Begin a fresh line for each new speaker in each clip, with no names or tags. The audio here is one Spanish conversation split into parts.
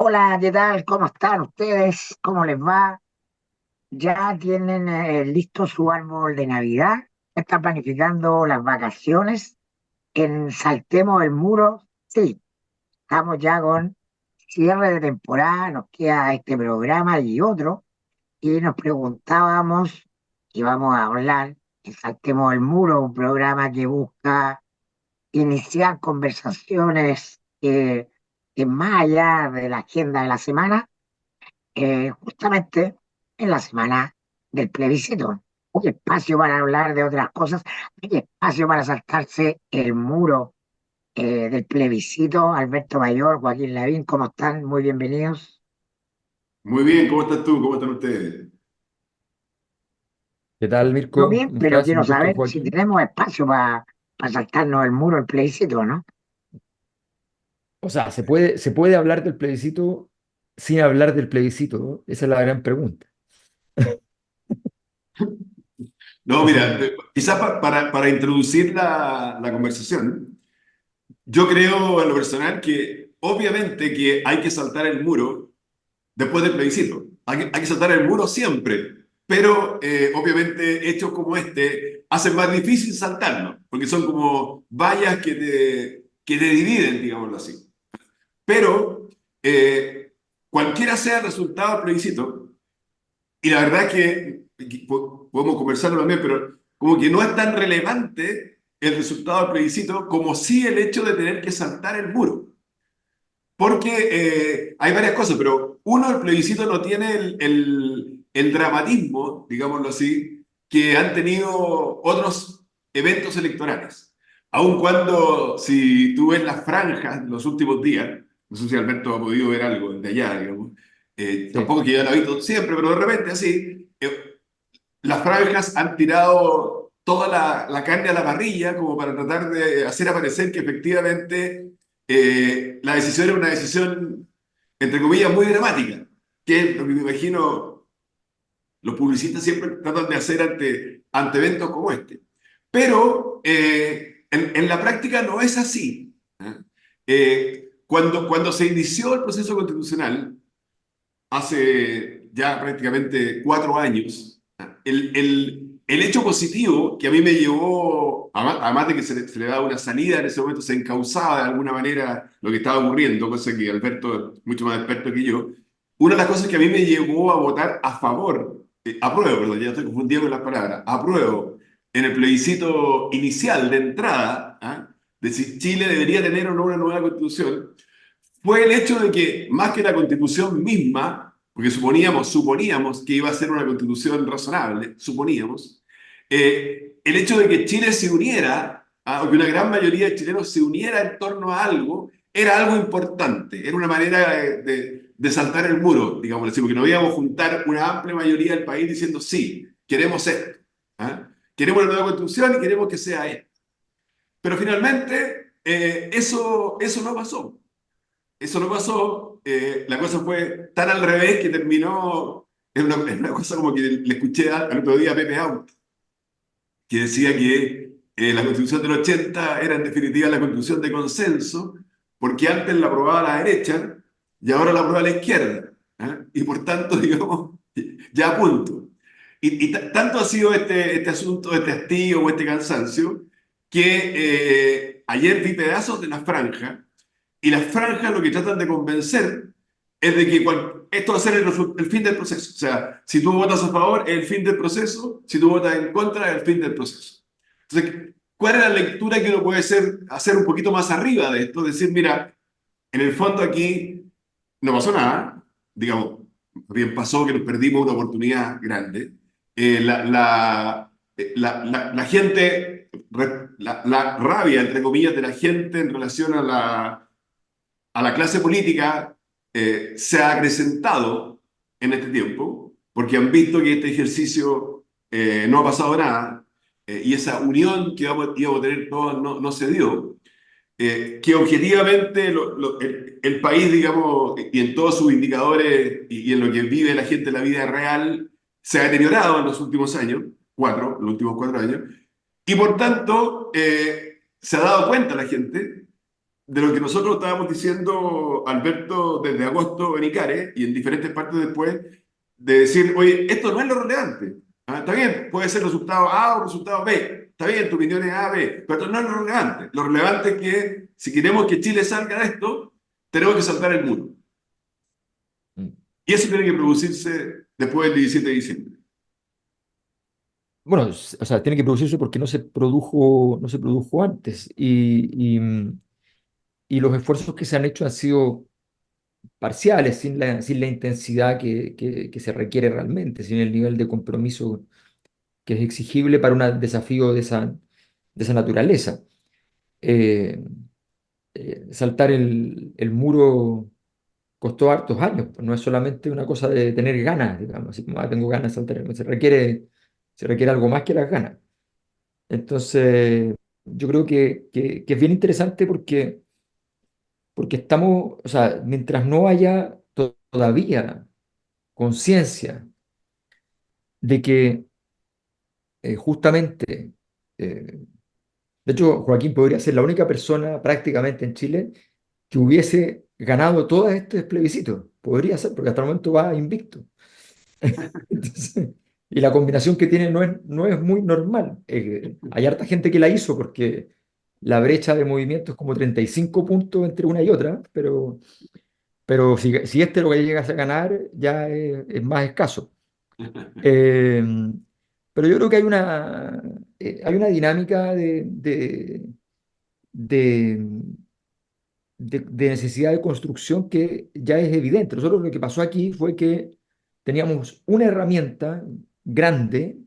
Hola, ¿qué tal? ¿Cómo están ustedes? ¿Cómo les va? ¿Ya tienen listo su árbol de Navidad? ¿Están planificando las vacaciones? En Saltemos el Muro, sí, estamos ya con cierre de temporada, nos queda este programa y otro, y nos preguntábamos, y vamos a hablar, en Saltemos el Muro, un programa que busca iniciar conversaciones más allá de la agenda de la semana, justamente en la semana del plebiscito. Hay espacio para hablar de otras cosas, hay espacio para saltarse el muro del plebiscito. Alberto Mayor, Joaquín Lavín, ¿cómo están? Muy bienvenidos.
Muy bien, ¿cómo estás tú? ¿Cómo están ustedes?
¿Qué tal,
Yo
Mirko?
bien,
¿Cómo
pero
estás?
quiero
Un gusto,
saber si
Joaquín.
tenemos espacio para saltarnos el muro del plebiscito, ¿no?
O sea, ¿se puede hablar del plebiscito sin hablar del plebiscito, ¿no? Esa es la gran pregunta.
No,
Esa
mira,
es-
quizás para introducir la conversación, yo creo en lo personal que obviamente que hay que saltar el muro después del plebiscito. Hay que saltar el muro siempre, pero obviamente hechos como este hacen más difícil saltarlo, porque son como vallas que te dividen, digámoslo así. Pero cualquiera sea el resultado del plebiscito, y la verdad es que podemos conversarlo también, pero como que no es tan relevante el resultado del plebiscito como sí el hecho de tener que saltar el muro. Porque hay varias cosas, pero uno, el plebiscito no tiene el dramatismo, digámoslo así, que han tenido otros eventos electorales. Aun cuando, si tú ves las franjas de los últimos días, no sé si Alberto ha podido ver algo desde allá, digamos,
sí.
tampoco que ya lo ha visto siempre, pero de repente así, las franjas han tirado toda la carne a la parrilla como para tratar de hacer aparecer que efectivamente la decisión era una decisión, entre comillas, muy dramática, que es lo que me imagino los publicistas siempre tratan de hacer ante eventos como este. Pero en la práctica no es así. ¿Eh? Cuando se inició el proceso constitucional, hace ya prácticamente 4 años, el hecho positivo que a mí me llevó, además de que se le daba una salida, en ese momento se encauzaba de alguna manera lo que estaba ocurriendo, cosa que Alberto es mucho más experto que yo, una de las cosas que a mí me llevó a votar a favor, apruebo, perdón, ya estoy confundido con las palabras, apruebo en el plebiscito inicial de entrada, ¿ah? De si Chile debería tener o no una nueva constitución, fue el hecho de que, más que la constitución misma, porque suponíamos que iba a ser una constitución razonable, suponíamos, el hecho de que Chile se uniera, o que una gran mayoría de chilenos se uniera en torno a algo, era algo importante, era una manera de saltar el muro, digamos así, porque no íbamos a juntar una amplia mayoría del país diciendo sí, queremos esto, ¿ah? Queremos una nueva constitución y queremos que sea esto. Pero finalmente eso no pasó. Eso no pasó, la cosa fue tan al revés que terminó, es una cosa como que le escuché al otro día a Pepe Out, que decía que la Constitución del 80 era en definitiva la Constitución de consenso, porque antes la aprobaba la derecha y ahora la aprueba la izquierda. ¿Eh? Y por tanto, digamos, ya a punto. Y tanto ha sido este asunto, este hastío o este cansancio, que ayer vi pedazos de la franja y las franjas lo que tratan de convencer es de que esto va a ser el fin del proceso. O sea, si tú votas a favor, es el fin del proceso. Si tú votas en contra, es el fin del proceso. Entonces, ¿cuál es la lectura que uno puede hacer un poquito más arriba de esto? Decir, mira, en el fondo aquí no pasó nada. Digamos, bien pasó que nos perdimos una oportunidad grande. La gente, la rabia, entre comillas, de la gente en relación a la clase política se ha acrecentado en este tiempo, porque han visto que este ejercicio no ha pasado nada, y esa unión que íbamos a tener todos no se dio, que objetivamente el país, digamos, y en todos sus indicadores y en lo que vive la gente en la vida real, se ha deteriorado en los últimos años, los últimos 4 años, y por tanto se ha dado cuenta la gente de lo que nosotros estábamos diciendo, Alberto, desde agosto en Icare y en diferentes partes después, de decir, oye, esto no es lo relevante. Ah, está bien, puede ser resultado A o resultado B. Está bien, tu opinión es A, B, pero esto no es lo relevante. Lo relevante es que si queremos que Chile salga de esto, tenemos que saltar el muro.
Mm.
Y eso tiene que producirse después del 17 de diciembre.
Bueno, o sea, tiene que producirse porque no se produjo antes. Y los esfuerzos que se han hecho han sido parciales, sin la intensidad que se requiere realmente, sin el nivel de compromiso que es exigible para un desafío de esa naturaleza. Eh, Saltar el muro costó hartos años, pues no es solamente una cosa de tener ganas, digamos, así como tengo ganas de saltar, se requiere algo más que las ganas. Entonces, yo creo que es bien interesante porque estamos, o sea, mientras no haya todavía conciencia de que justamente, eh, de hecho, Joaquín podría ser la única persona prácticamente en Chile que hubiese ganado todo este plebiscito. Podría ser, porque hasta el momento va invicto. Entonces, y la combinación que tiene no es muy normal. Hay harta gente que la hizo porque la brecha de movimiento es como 35 puntos entre una y otra, pero si este lo que llegas a ganar ya es más escaso. Eh, pero yo creo que hay una dinámica de, de necesidad de construcción que ya es evidente. Nosotros lo que pasó aquí fue que teníamos una herramienta grande,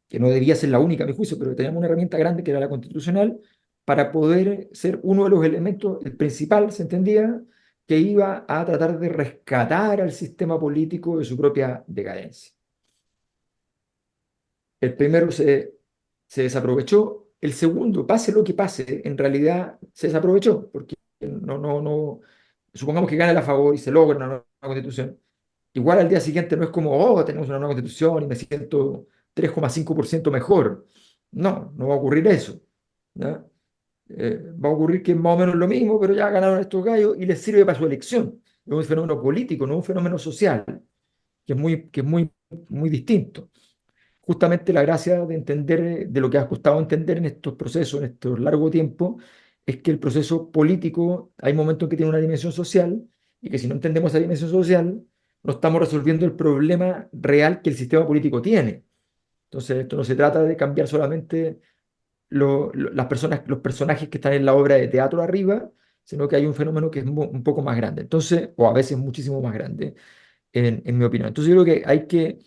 que no debía ser la única a mi juicio, pero teníamos una herramienta grande que era la constitucional, para poder ser uno de los elementos, el principal, se entendía, que iba a tratar de rescatar al sistema político de su propia decadencia. El primero se desaprovechó, el segundo, pase lo que pase, en realidad se desaprovechó, porque no, supongamos que gana a favor y se logra una nueva constitución. Igual al día siguiente no es como, oh, tenemos una nueva constitución y me siento 3,5% mejor. No, no va a ocurrir eso. ¿Ya? Va a ocurrir que es más o menos lo mismo, pero ya ganaron estos gallos y les sirve para su elección. Es un fenómeno político, no un fenómeno social, que es muy distinto. Justamente la gracia de entender, de lo que ha costado entender en estos procesos, en estos largo tiempo, es que el proceso político hay momentos que tiene una dimensión social y que si no entendemos esa dimensión social, no estamos resolviendo el problema real que el sistema político tiene. Entonces, esto no se trata de cambiar solamente las personas, los personajes que están en la obra de teatro arriba, sino que hay un fenómeno que es un poco más grande. Entonces, o a veces muchísimo más grande en mi opinión. Entonces yo creo que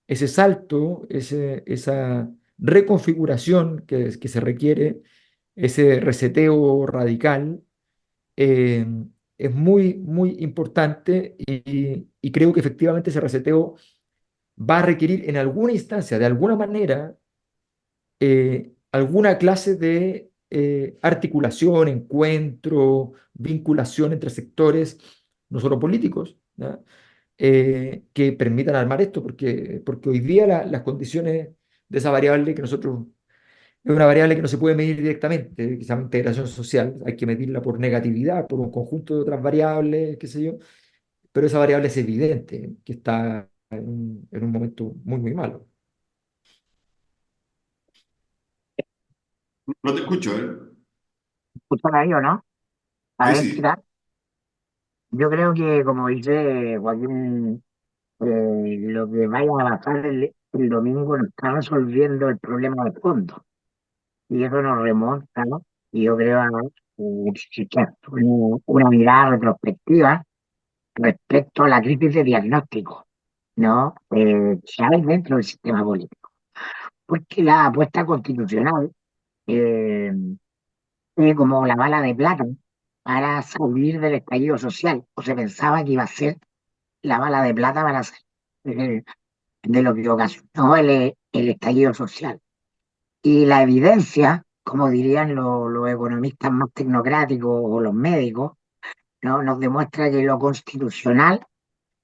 ese salto, esa reconfiguración que se requiere, ese reseteo radical, eh, es muy, muy importante y creo que efectivamente ese reseteo va a requerir en alguna instancia, de alguna manera, alguna clase de articulación, encuentro, vinculación entre sectores, no solo políticos, ¿ya? Que permitan armar esto, porque hoy día las condiciones de esa variable que nosotros, es una variable que no se puede medir directamente, que se llama integración social, hay que medirla por negatividad, por un conjunto de otras variables, qué sé yo, pero esa variable es evidente, que está en un momento muy, muy malo.
No te escucho, ¿eh?
¿Escuchan ahí o no? A
Ahí
ver, ¿qué
sí.
tal? Yo creo que, como dice Joaquín, lo que vaya a pasar el domingo no está resolviendo el problema de fondo. Y eso nos remonta, ¿no? Y yo creo a una mirada retrospectiva respecto a la crisis de diagnóstico, ¿no? Que hay dentro del sistema político. Porque la apuesta constitucional eh, como la bala de plata para salir del estallido social, o se pensaba que iba a ser la bala de plata para salir de lo que ocasionó el estallido social. Y la evidencia, como dirían los economistas más tecnocráticos o los médicos, ¿no? Nos demuestra que lo constitucional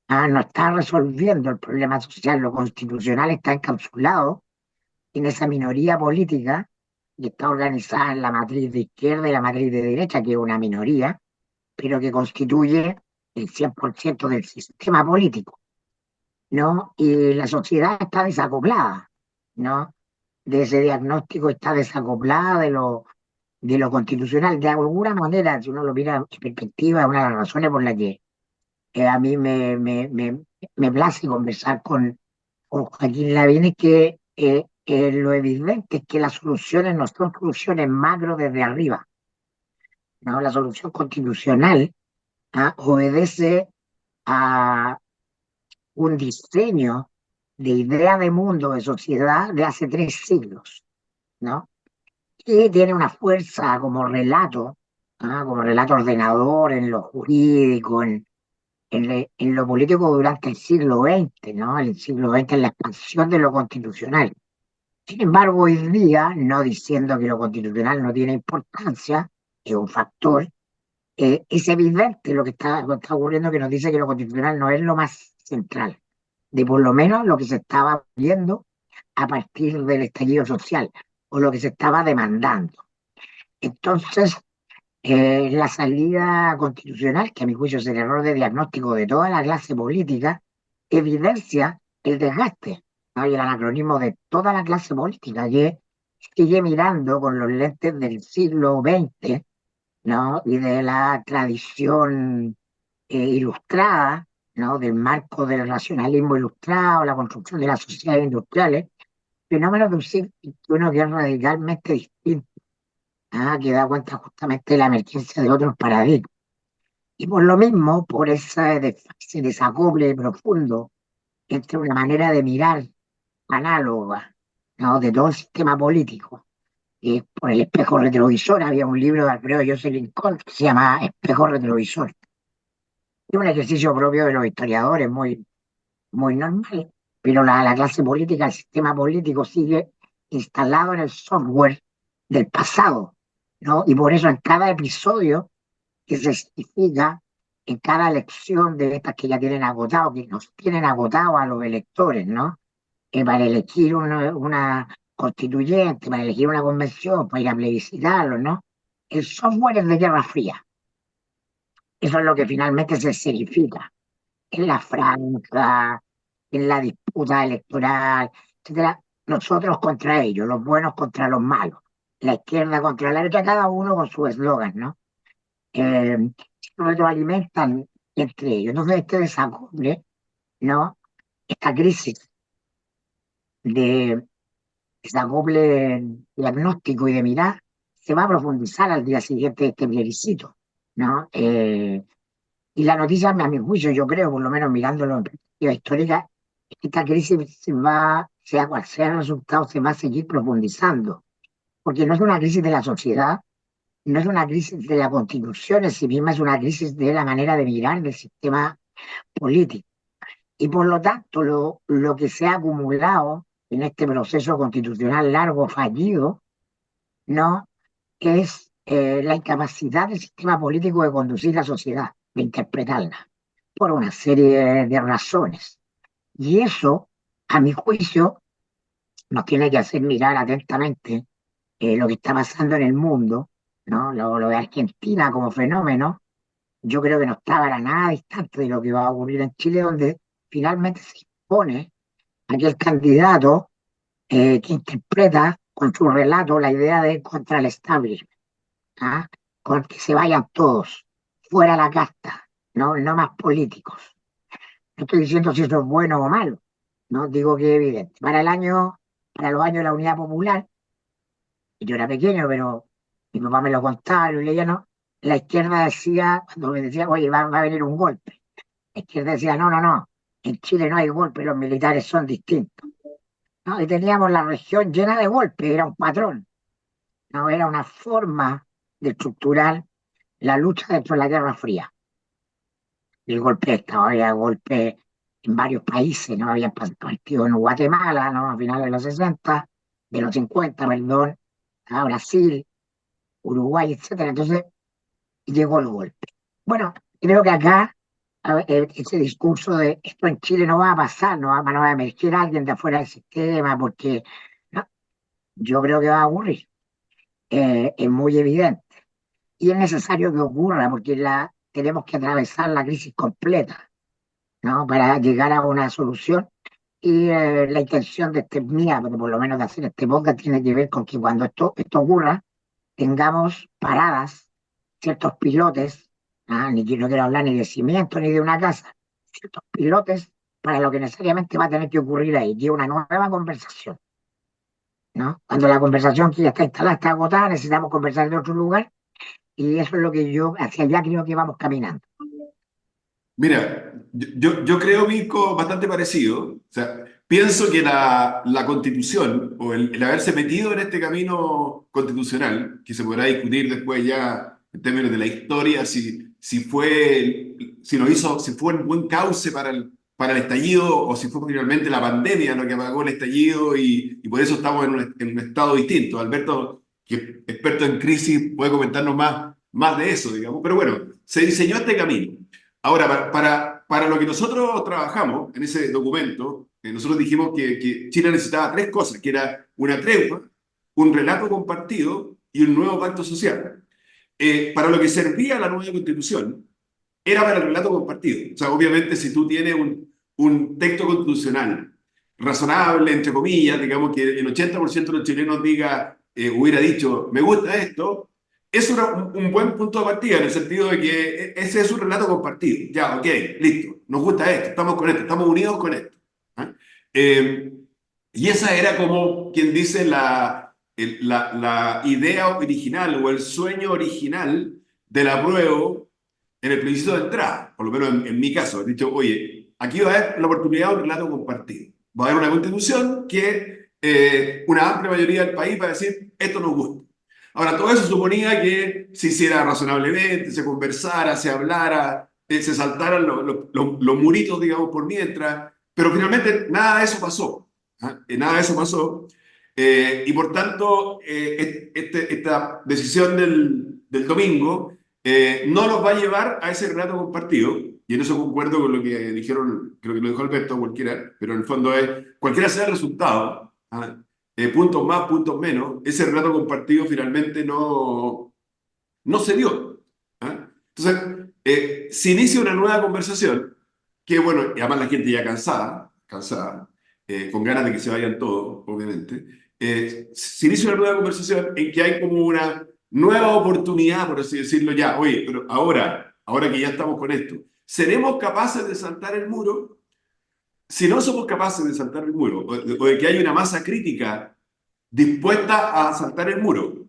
no está resolviendo el problema social, lo constitucional está encapsulado en esa minoría política que está organizada en la matriz de izquierda y la matriz de derecha, que es una minoría, pero que constituye el 100% del sistema político, ¿no? Y la sociedad está desacoplada, ¿no? De ese diagnóstico está desacoplada de lo constitucional. De alguna manera, si uno lo mira en perspectiva, una de las razones por las que a mí me place conversar con Joaquín Lavín es que lo evidente es que las soluciones no son soluciones macro desde arriba, ¿no? La solución constitucional obedece a un diseño de idea de mundo, de sociedad de hace 3 siglos, ¿no? Y tiene una fuerza como relato ordenador en lo jurídico, en lo político durante el siglo XX, ¿no? El siglo XX en la expansión de lo constitucional. Sin embargo, hoy día, no diciendo que lo constitucional no tiene importancia, es un factor, es evidente lo que está ocurriendo, que nos dice que lo constitucional no es lo más central, de por lo menos lo que se estaba viendo a partir del estallido social o lo que se estaba demandando. Entonces, la salida constitucional, que a mi juicio es el error de diagnóstico de toda la clase política, evidencia el desgaste, ¿no? Y el anacronismo de toda la clase política, que sigue mirando con los lentes del siglo XX, ¿no? Y de la tradición ilustrada, ¿no? Del marco del racionalismo ilustrado, la construcción de las sociedades industriales, fenómenos de un siglo XXI que es radicalmente distinto, que da cuenta justamente de la emergencia de otros paradigmas. Y por lo mismo, por ese desacople profundo entre una manera de mirar análoga, ¿no? De todo el sistema político, y por el espejo retrovisor, había un libro de Alfredo Jocelyn Cole que se llama Espejo Retrovisor. Es un ejercicio propio de los historiadores, muy normal, pero la clase política, el sistema político sigue instalado en el software del pasado, ¿no? Y por eso en cada episodio que se justifica, en cada elección de estas que ya tienen agotado, que nos tienen agotado a los electores, ¿no? Para elegir una constituyente, para elegir una convención, para ir a plebiscitarlo, ¿no? El software es de Guerra Fría. Eso es lo que finalmente se escenifica en la franja, en la disputa electoral, etcétera. Nosotros contra ellos, los buenos contra los malos, la izquierda contra la derecha, cada uno con su eslogan, ¿no? Eh, Se retroalimentan entre ellos. Entonces, este desacople, ¿no? Esta crisis de desacople diagnóstico y de mirar se va a profundizar al día siguiente de este plebiscito, ¿no? Y la noticia, a mi juicio, yo creo, por lo menos mirándolo en perspectiva histórica, es que esta crisis sea cual sea el resultado, se va a seguir profundizando, porque no es una crisis de la sociedad, no es una crisis de la constitución en sí misma, es una crisis de la manera de mirar del sistema político. Y por lo tanto, lo que se ha acumulado en este proceso constitucional largo, fallido, ¿no? Es la incapacidad del sistema político de conducir la sociedad, de interpretarla, por una serie de razones. Y eso, a mi juicio, nos tiene que hacer mirar atentamente lo que está pasando en el mundo, ¿no? Lo de Argentina como fenómeno, yo creo que no está para nada distante de lo que va a ocurrir en Chile, donde finalmente se impone aquel candidato que interpreta con su relato la idea de contra el establishment, ¿ah? Con que se vayan todos, fuera la casta, ¿no? No más políticos. No estoy diciendo si eso es bueno o malo, ¿no? Digo que es evidente. Para los años de la Unidad Popular, y yo era pequeño, pero mi papá me lo contaba, lo leía, ¿no? La izquierda decía, cuando me decía, oye, va a venir un golpe, la izquierda decía, no, no, no, en Chile no hay golpe, los militares son distintos, ¿no? Y teníamos la región llena de golpes, era un patrón, ¿no? Era una forma de estructurar la lucha dentro de la Guerra Fría. El golpe de Estado, había golpe en varios países, ¿no? Habían partido en Guatemala, ¿no? A finales de los 60, de los 50, perdón, a Brasil, Uruguay, etcétera. Entonces llegó el golpe. Bueno, creo que acá ese discurso de esto en Chile no va a pasar, no va a emerger alguien de afuera del sistema, porque no, yo creo que va a ocurrir. es muy evidente. Y es necesario que ocurra porque tenemos que atravesar la crisis completa, ¿no? Para llegar a una solución. Y la intención de mía, pero por lo menos de hacer este podcast, tiene que ver con que cuando esto ocurra, tengamos paradas ciertos pilotes, ni no quiero hablar ni de cimiento ni de una casa, ciertos pilotes para lo que necesariamente va a tener que ocurrir ahí, que es una nueva conversación, ¿no? Cuando la conversación que ya está instalada está agotada, necesitamos conversar de otro lugar y eso es lo que yo hacia allá creo que vamos caminando.
Mira, yo creo, Mirko, bastante parecido. O sea, pienso que la Constitución o el haberse metido en este camino constitucional, que se podrá discutir después ya en términos de la historia, si fue, si lo hizo, si fue un buen cauce para el estallido o si fue finalmente la pandemia lo que apagó el estallido y por eso estamos en un estado distinto. Alberto, que es experto en crisis, puede comentarnos más de eso, digamos. Pero bueno, se diseñó este camino. Ahora, para lo que nosotros trabajamos en ese documento, nosotros dijimos que Chile necesitaba tres cosas, que era una tregua, un relato compartido y un nuevo pacto social. Para lo que servía la nueva constitución, era para el relato compartido. O sea, obviamente si tú tienes un texto constitucional razonable, entre comillas, digamos que el 80% de los chilenos diga, hubiera dicho, me gusta esto, es un buen punto de partida en el sentido de que ese es un relato compartido. Ya, ok, listo, nos gusta esto, estamos con esto, estamos unidos con esto. ¿Ah? Eh, y esa era como quien dice la idea original o el sueño original del apruebo en el plebiscito de entrada, por lo menos en mi caso. He dicho, oye, aquí va a haber la oportunidad de un relato compartido. Va a haber una constitución que una amplia mayoría del país va a decir, esto nos gusta. Ahora, todo eso suponía que se hiciera razonablemente, se conversara, se hablara, se saltaran los muritos, digamos, por mientras, pero finalmente nada de eso pasó. ¿Ah? Nada de eso pasó. Y por tanto, esta decisión del domingo no nos va a llevar a ese relato compartido, y en eso concuerdo con lo que dijeron, creo que lo dijo Alberto, cualquiera, pero en el fondo es, cualquiera sea el resultado, ¿ah? Puntos más, puntos menos, ese relato compartido finalmente no se dio. ¿Ah? Entonces, se inicia una nueva conversación, que bueno, y además la gente ya cansada, con ganas de que se vayan todos, obviamente, se inicia una nueva conversación en que hay como una nueva oportunidad, por así decirlo ya, oye, pero ahora que ya estamos con esto, ¿seremos capaces de saltar el muro? Si no somos capaces de saltar el muro, o de que hay una masa crítica dispuesta a saltar el muro,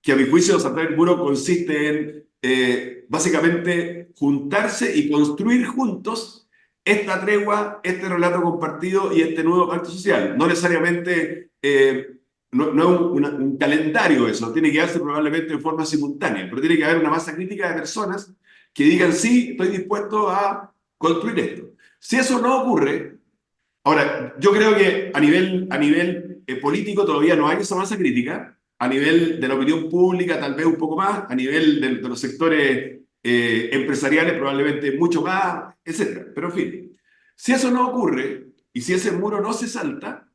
que a mi juicio saltar el muro consiste en básicamente juntarse y construir juntos esta tregua, este relato compartido y este nuevo pacto social. No necesariamente, no es un calendario eso, tiene que darse probablemente en forma simultánea, pero tiene que haber una masa crítica de personas que digan, sí, estoy dispuesto a construir esto. Si eso no ocurre, ahora, yo creo que a nivel político todavía no hay esa masa crítica, a nivel de la opinión pública tal vez un poco más, a nivel de los sectores empresariales probablemente mucho más, etcétera. Pero en fin, si eso no ocurre y si ese muro no se salta,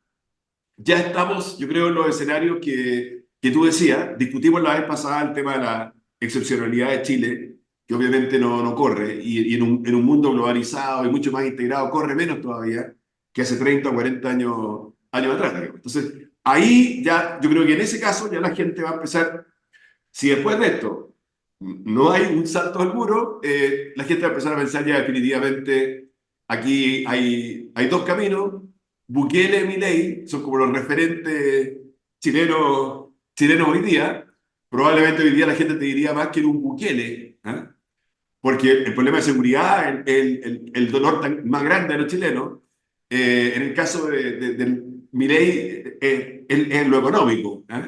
ya estamos, yo creo, en los escenarios que tú decías. Discutimos la vez pasada el tema de la excepcionalidad de Chile, que obviamente no corre, y en un mundo globalizado y mucho más integrado, corre menos todavía que hace 30 o 40 años atrás, digamos. Entonces, ahí ya, yo creo que en ese caso ya la gente va a empezar, si después de esto no hay un salto al muro, la gente va a empezar a pensar ya definitivamente, aquí hay dos caminos, Bukele y Milei son como los referentes chilenos hoy día. Probablemente hoy día la gente te diría más que en un Bukele, ¿ah? Porque el problema de seguridad, el dolor más grande de los chilenos, en el caso de Milei, es lo económico. ¿Ah?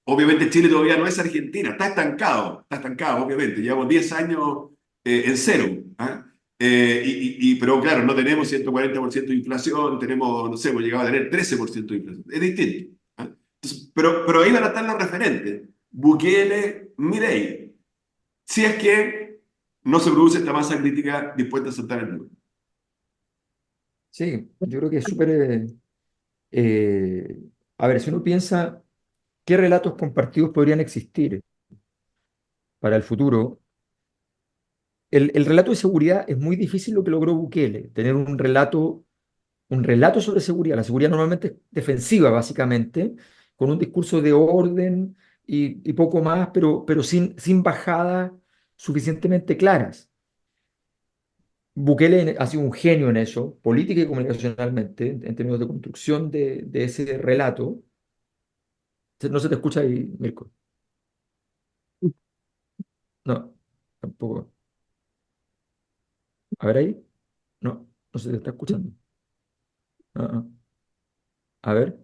Obviamente Chile todavía no es Argentina, está estancado, obviamente. Llevamos 10 años en cero. ¿Ah? Pero claro, no tenemos 140% de inflación, tenemos, no sé, hemos llegado a tener 13% de inflación. Es distinto. ¿Ah? Entonces, pero ahí van a estar los referentes. Bukele, Milei. Si es que no se produce esta masa crítica dispuesta a saltar el muro.
Sí, yo creo que es súper... a ver, si uno piensa ¿qué relatos compartidos podrían existir para el futuro? El relato de seguridad es muy difícil lo que logró Bukele, tener un relato sobre seguridad. La seguridad normalmente es defensiva, básicamente, con un discurso de orden y poco más, pero sin bajadas suficientemente claras. Bukele ha sido un genio en eso, política y comunicacionalmente, en términos de construcción de ese relato. No se te escucha ahí, Mirko. No, tampoco. A ver ahí. No, no se te está escuchando. Ah, ah. A ver,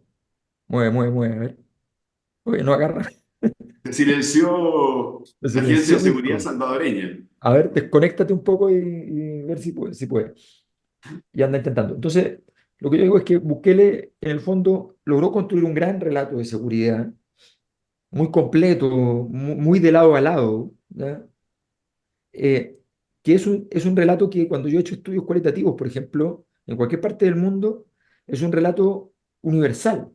mueve, a ver. Oye, no agarra.
Se silenció
Me
la Agencia
silenció
de Seguridad
Mirko.
Salvadoreña.
A ver, desconéctate un poco y ver si puede. Y anda intentando. Entonces, lo que yo digo es que Bukele, en el fondo, logró construir un gran relato de seguridad, muy completo, muy de lado a lado, ¿ya? Eh, que es un relato que cuando yo he hecho estudios cualitativos, por ejemplo, en cualquier parte del mundo, es un relato universal,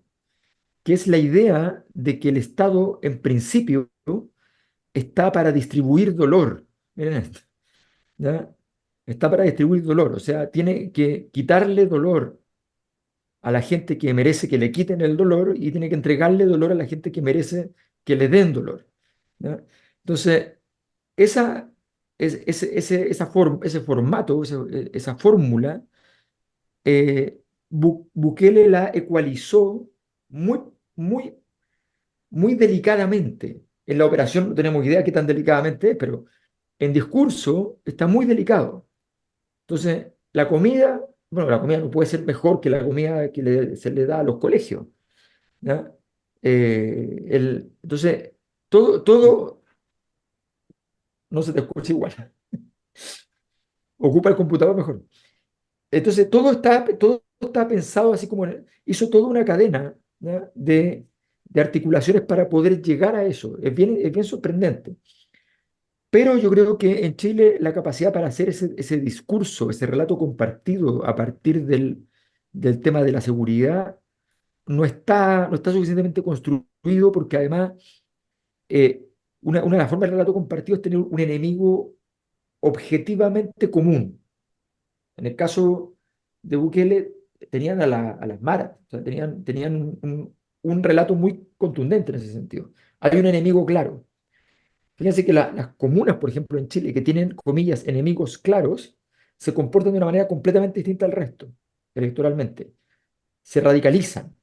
que es la idea de que el Estado, en principio, está para distribuir dolor. Miren esto, ¿ya? Está para distribuir dolor, o sea, tiene que quitarle dolor a la gente que merece que le quiten el dolor y tiene que entregarle dolor a la gente que merece que le den dolor, ¿ya? Entonces, esa, ese formato, esa fórmula, Bukele la ecualizó muy, muy, muy delicadamente. En la operación no tenemos idea qué tan delicadamente es, pero en discurso está muy delicado. Entonces, la comida, bueno, la comida no puede ser mejor que la comida que se le da a los colegios, ¿ya? Entonces, todo no se te escucha igual. Ocupa el computador mejor. Entonces, todo está pensado así como hizo toda una cadena, ¿ya? de articulaciones para poder llegar a eso. Es bien sorprendente. Pero yo creo que en Chile la capacidad para hacer ese discurso, ese relato compartido a partir del tema de la seguridad, no está suficientemente construido porque además una de las formas del relato compartido es tener un enemigo objetivamente común. En el caso de Bukele tenían a las maras, o sea, tenían un relato muy contundente en ese sentido. Hay un enemigo claro. Fíjense que las comunas, por ejemplo, en Chile, que tienen, comillas, enemigos claros, se comportan de una manera completamente distinta al resto, electoralmente. Se radicalizan,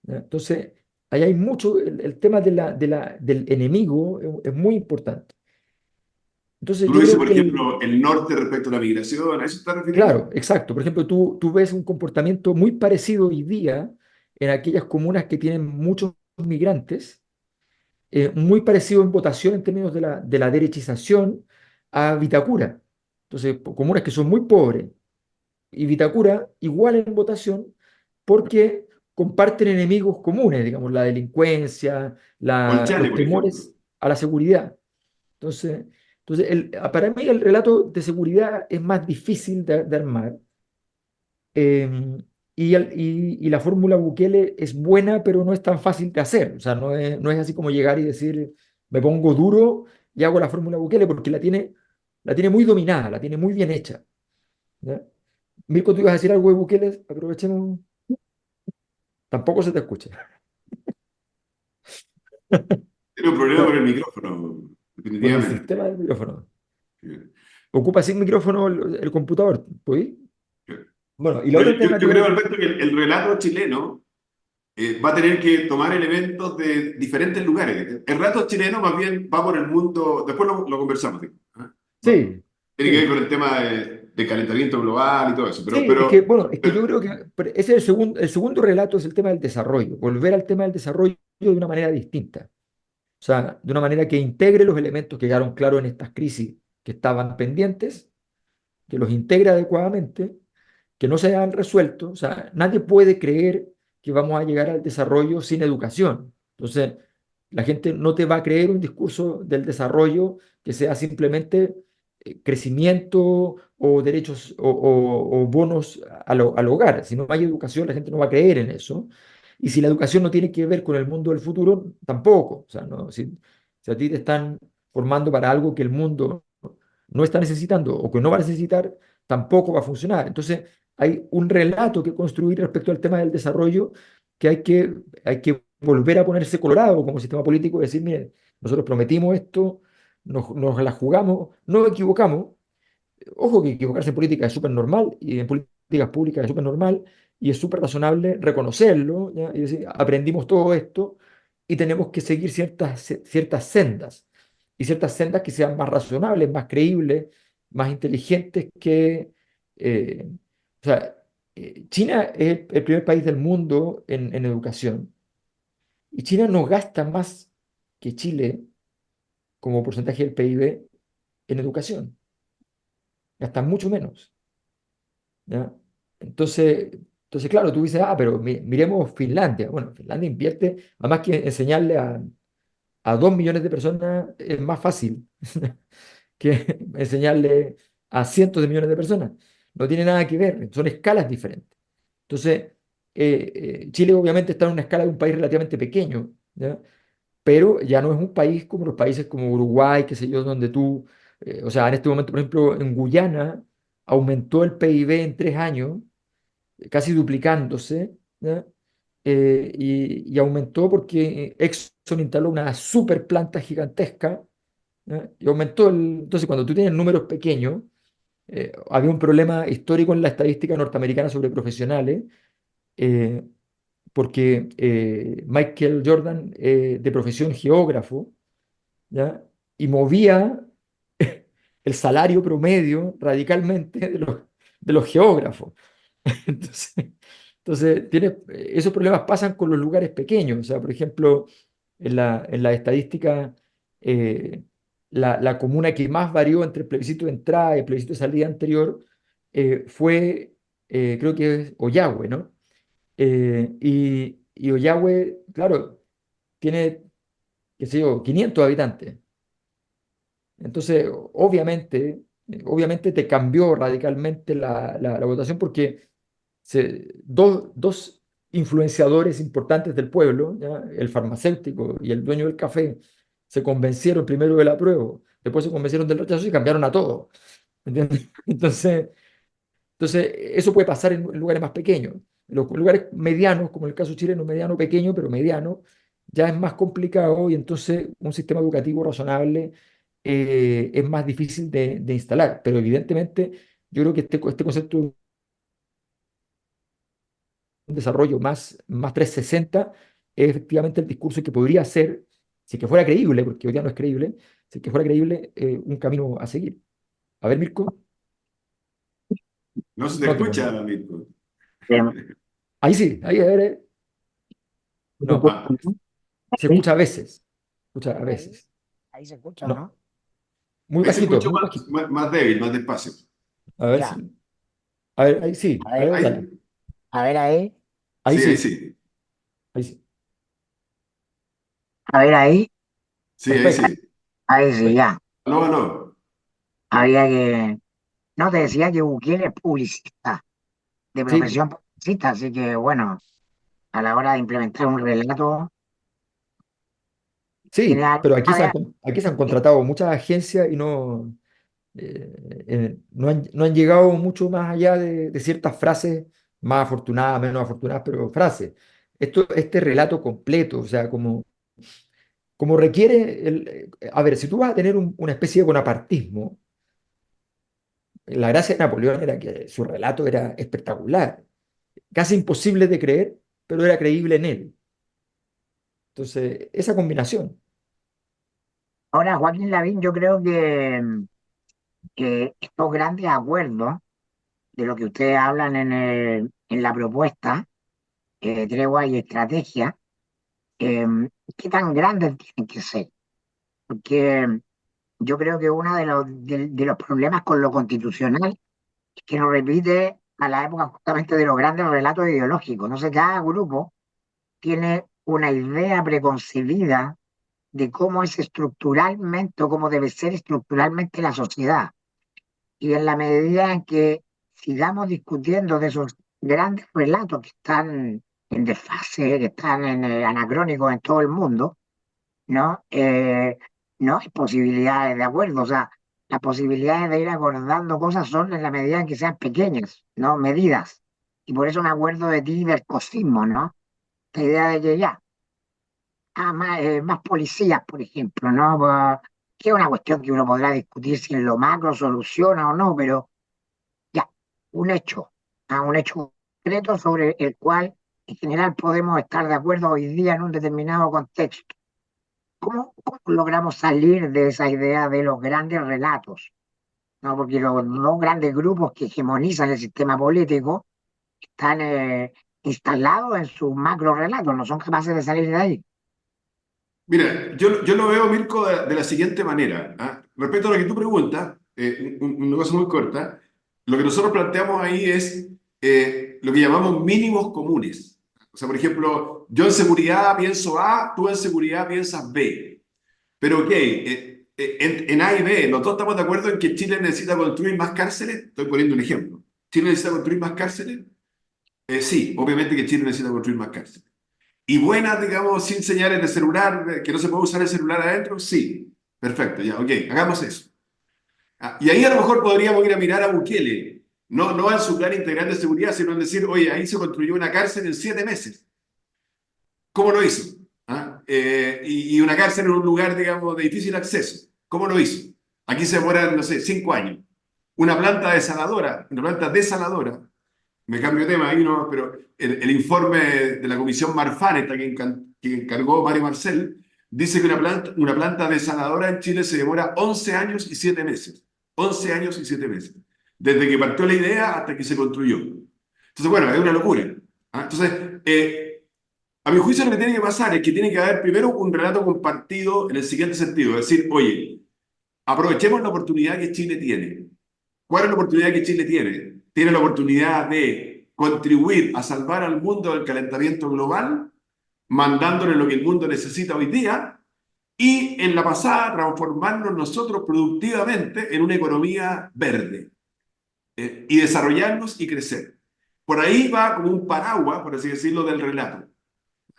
¿ya? Entonces, ahí hay mucho, el tema del enemigo es muy importante. Entonces,
Tú lo
yo
dices,
creo
por
que
ejemplo, el norte respecto a la migración, ¿a eso te estás refiriendo?
claro, exacto. Por ejemplo, tú ves un comportamiento muy parecido hoy día en aquellas comunas que tienen muchos migrantes, muy parecido en votación en términos de la derechización a Vitacura. Entonces, comunas que son muy pobres y Vitacura igual en votación porque comparten enemigos comunes, digamos, la delincuencia,
Colchane,
los
por ejemplo.
temores a la seguridad. Entonces, para mí el relato de seguridad es más difícil de armar. Y la fórmula Bukele es buena, pero no es tan fácil de hacer. O sea, no es así como llegar y decir, me pongo duro y hago la fórmula Bukele, porque la tiene muy dominada, la tiene muy bien hecha, ¿ya? Mirko, tú ibas a decir algo de Bukele, aprovechemos. Tampoco se te escucha.
Tiene un problema con
No,
el micrófono,
con el
definitivamente.
sistema del micrófono. Ocupa sin micrófono el computador, ¿pues? Bueno, y la otra
Pero yo
alternativa
creo,
que...
Alberto, que el relato chileno va a tener que tomar elementos de diferentes lugares. El relato chileno más bien va por el mundo, después lo conversamos, digo, ¿ah?
Sí,
Tiene que ver
sí.
con el tema de calentamiento global y todo eso,
Sí, es que yo creo que ese es el segundo relato, es el tema del desarrollo, volver al tema del desarrollo de una manera distinta, o sea, de una manera que integre los elementos que quedaron claros en estas crisis que estaban pendientes, que los integre adecuadamente, que no se hayan resuelto. O sea, nadie puede creer que vamos a llegar al desarrollo sin educación. Entonces, la gente no te va a creer un discurso del desarrollo que sea simplemente crecimiento o derechos o bonos al hogar. Si no hay educación, la gente no va a creer en eso. Y si la educación no tiene que ver con el mundo del futuro, tampoco. O sea, no, si a ti te están formando para algo que el mundo no está necesitando o que no va a necesitar, tampoco va a funcionar. Entonces, hay un relato que construir respecto al tema del desarrollo que hay que volver a ponerse colorado como sistema político y decir, mire, nosotros prometimos esto, nos la jugamos, no equivocamos. Ojo que equivocarse en política es súper normal y en políticas públicas es súper normal y es súper razonable reconocerlo, ¿ya? Y decir, aprendimos todo esto y tenemos que seguir ciertas sendas y ciertas sendas que sean más razonables, más creíbles, más inteligentes o sea, China es el primer país del mundo en educación y China no gasta más que Chile como porcentaje del PIB en educación, gasta mucho menos. ¿Ya? Entonces, claro, tú dices, pero miremos Finlandia. Bueno, Finlandia invierte, además que enseñarle a 2 millones de personas es más fácil que enseñarle a cientos de millones de personas. No tiene nada que ver, son escalas diferentes. Entonces, Chile obviamente está en una escala de un país relativamente pequeño, ¿ya? Pero ya no es un país como los países como Uruguay, qué sé yo, donde o sea, en este momento, por ejemplo, en Guyana aumentó el PIB en 3 años casi duplicándose, ¿ya? Y aumentó porque Exxon instaló una super planta gigantesca, ¿ya? Y aumentó entonces, cuando tú tienes números pequeños, había un problema histórico en la estadística norteamericana sobre profesionales, eh, porque Michael Jordan, de profesión geógrafo, ¿ya? Y movía el salario promedio radicalmente de los geógrafos. Entonces, esos problemas pasan con los lugares pequeños. O sea, por ejemplo, en la estadística, eh, la comuna que más varió entre el plebiscito de entrada y el plebiscito de salida anterior fue, creo que es Oyagüe, ¿no? Y Oyagüe, claro, tiene, qué sé yo, 500 habitantes. Entonces, obviamente te cambió radicalmente la votación porque dos influenciadores importantes del pueblo, ¿ya? El farmacéutico y el dueño del café, se convencieron primero del apruebo, después se convencieron del rechazo y cambiaron a todo. ¿Entiendes? Entonces, eso puede pasar en lugares más pequeños. En los lugares medianos, como el caso chileno, mediano, pequeño, pero mediano, ya es más complicado y entonces un sistema educativo razonable es más difícil de instalar. Pero evidentemente, yo creo que este concepto un desarrollo más 360 es efectivamente el discurso que podría ser, si que fuera creíble, porque hoy día no es creíble, si que fuera creíble, un camino a seguir. A ver, Mirko,
No se te
no te
escucha,
pongo.
Mirko.
Em,
Ahí sí, ahí a ver,
No,
no, se
ahí,
escucha a veces, se escucha a
ahí,
veces.
ahí se escucha, ¿o
No,
no?
muy
ahí se
bajito,
escucha
muy bajito.
más débil, más despacio.
A ver
Ya,
si, a ver, ahí sí,
a
a
ver,
ver, dale.
Ahí,
a ver ahí,
Ahí
sí, ahí
sí,
sí.
ahí sí.
a ver ahí,
Sí, ahí
Perfecto.
sí.
ahí sí,
Sí,
ya.
No, no.
Había que, no te decía que Bukele es publicista, de
sí,
profesión publicista, así que bueno, a la hora de implementar un relato, tiene
sí,
algo,
pero aquí se han contratado muchas agencias y no han llegado mucho más allá de ciertas frases, más afortunadas, menos afortunadas, pero frases. Este relato completo, o sea, como requiere, a ver, si tú vas a tener una especie de bonapartismo, la gracia de Napoleón era que su relato era espectacular, casi imposible de creer, pero era creíble en él. Entonces, esa combinación.
ahora Joaquín Lavín, yo creo que estos grandes acuerdos de lo que ustedes hablan en la propuesta, tregua y estrategia, eh, ¿qué tan grandes tienen que ser? Porque yo creo que uno de los problemas con lo constitucional es que nos repite a la época justamente de los grandes relatos ideológicos. No sé, cada grupo tiene una idea preconcebida de cómo es estructuralmente o cómo debe ser estructuralmente la sociedad. Y en la medida en que sigamos discutiendo de esos grandes relatos que están en desfase, que están anacrónicos en todo el mundo, ¿no? No hay posibilidades de acuerdo, o sea, las posibilidades de ir acordando cosas son en la medida en que sean pequeñas, ¿no? Medidas. Y por eso me acuerdo de ti del cosismo, ¿no? La idea de que ya, más policías, por ejemplo, ¿no? Que es una cuestión que uno podrá discutir si en lo macro soluciona o no, pero ya, un hecho, un hecho concreto sobre el cual en general podemos estar de acuerdo hoy día en un determinado contexto. ¿Cómo logramos salir de esa idea de los grandes relatos? ¿No? Porque los dos grandes grupos que hegemonizan el sistema político están instalados en sus macro relatos, no son capaces de salir de ahí.
Mira, yo lo veo, Mirko, de la siguiente manera. ¿Ah? Respecto a lo que tú preguntas, una cosa muy corta, lo que nosotros planteamos ahí es lo que llamamos mínimos comunes. O sea, por ejemplo, yo en seguridad pienso A, tú en seguridad piensas B. Pero ok, en A y B, los dos estamos de acuerdo en que Chile necesita construir más cárceles. Estoy poniendo un ejemplo. ¿Chile necesita construir más cárceles? Sí, obviamente que Chile necesita construir más cárceles. Y buenas, digamos, sin señales de celular, que no se puede usar el celular adentro, sí. Perfecto, ya, ok, hagamos eso. Y ahí a lo mejor podríamos ir a mirar a Bukele, no en su plan integral de seguridad, sino en decir, oye, ahí se construyó una cárcel en 7 meses. ¿Cómo lo hizo? Y una cárcel en un lugar, digamos, de difícil acceso. ¿Cómo lo hizo? Aquí se demoran, no sé, 5 años. Una planta desaladora, me cambio de tema ahí, ¿no? Pero el informe de la Comisión Marfan, esta que encargó Mario Marcel, dice que una planta desaladora en Chile se demora 11 años y 7 meses. 11 años y 7 meses. Desde que partió la idea hasta que se construyó. Entonces, bueno, es una locura. Entonces, a mi juicio lo que tiene que pasar es que tiene que haber primero un relato compartido en el siguiente sentido. Es decir, oye, aprovechemos la oportunidad que Chile tiene. ¿Cuál es la oportunidad que Chile tiene? Tiene la oportunidad de contribuir a salvar al mundo del calentamiento global, mandándole lo que el mundo necesita hoy día, y en la pasada transformarnos nosotros productivamente en una economía verde, y desarrollarnos y crecer. Por ahí va como un paraguas, por así decirlo, del relato.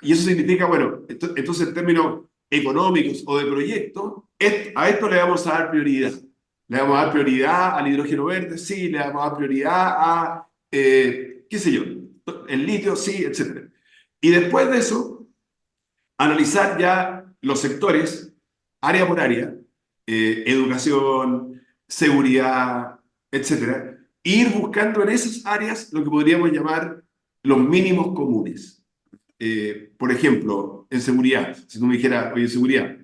Y eso significa, bueno, entonces en términos económicos o de proyecto, a esto le vamos a dar prioridad. Le vamos a dar prioridad al hidrógeno verde, sí, le vamos a dar prioridad a, qué sé yo, el litio, sí, etcétera. Y después de eso, analizar ya los sectores, área por área, educación, seguridad, etcétera, e ir buscando en esas áreas lo que podríamos llamar los mínimos comunes. Por ejemplo, en seguridad, si tú me dijeras, oye, seguridad,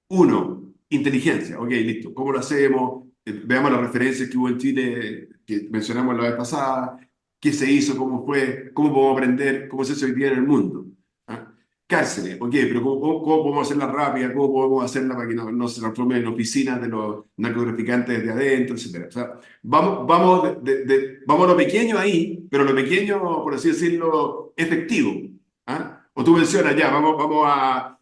uno, inteligencia, ok, listo, ¿cómo lo hacemos? Veamos las referencias que hubo en Chile, que mencionamos la vez pasada, qué se hizo, cómo fue, cómo podemos aprender, cómo se hace hoy día en el mundo. ¿Ah? Cárceles, ok, pero ¿cómo podemos hacerla rápida? ¿Cómo podemos hacerla para que no se transforme en oficinas de los narcotraficantes de adentro, etcétera? O sea, vamos a lo pequeño ahí, pero lo pequeño, por así decirlo, efectivo. O tú mencionas ya, vamos a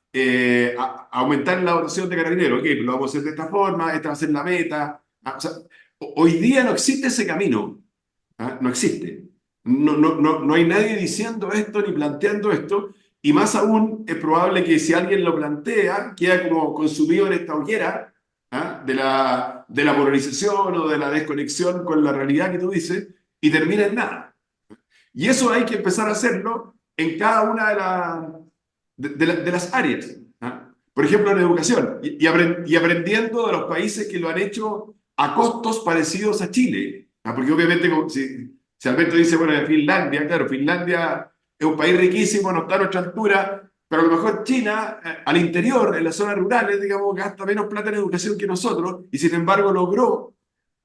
aumentar la dotación de carabineros, ok, lo vamos a hacer de esta forma, esta va a ser la meta. O sea, hoy día no existe ese camino. No existe. No hay nadie diciendo esto ni planteando esto, y más aún es probable que si alguien lo plantea, queda como consumido en esta hoguera de la polarización o de la desconexión con la realidad que tú dices, y termina en nada. Y eso hay que empezar a hacerlo en cada una de las áreas. Por ejemplo, en educación, y aprendiendo de los países que lo han hecho a costos parecidos a Chile. Porque obviamente, si Alberto dice, bueno, de Finlandia, claro, Finlandia es un país riquísimo, no está a nuestra altura, pero a lo mejor China, al interior, en las zonas rurales, digamos, gasta menos plata en educación que nosotros, y sin embargo logró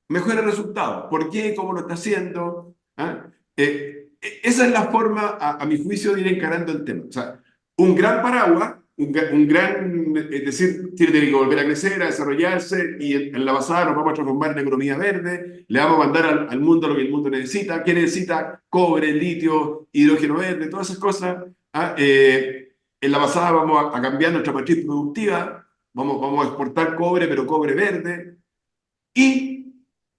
mejores resultados. ¿Por qué? ¿Cómo lo está haciendo? Esa es la forma, a mi juicio, de ir encarando el tema. O sea, un gran paraguas, es decir, Chile tiene que volver a crecer, a desarrollarse, y en la pasada nos vamos a transformar en economía verde, le vamos a mandar al mundo lo que el mundo necesita. ¿Qué necesita? Cobre, litio, hidrógeno verde, todas esas cosas. En la pasada vamos a cambiar nuestra matriz productiva, vamos a exportar cobre, pero cobre verde. Y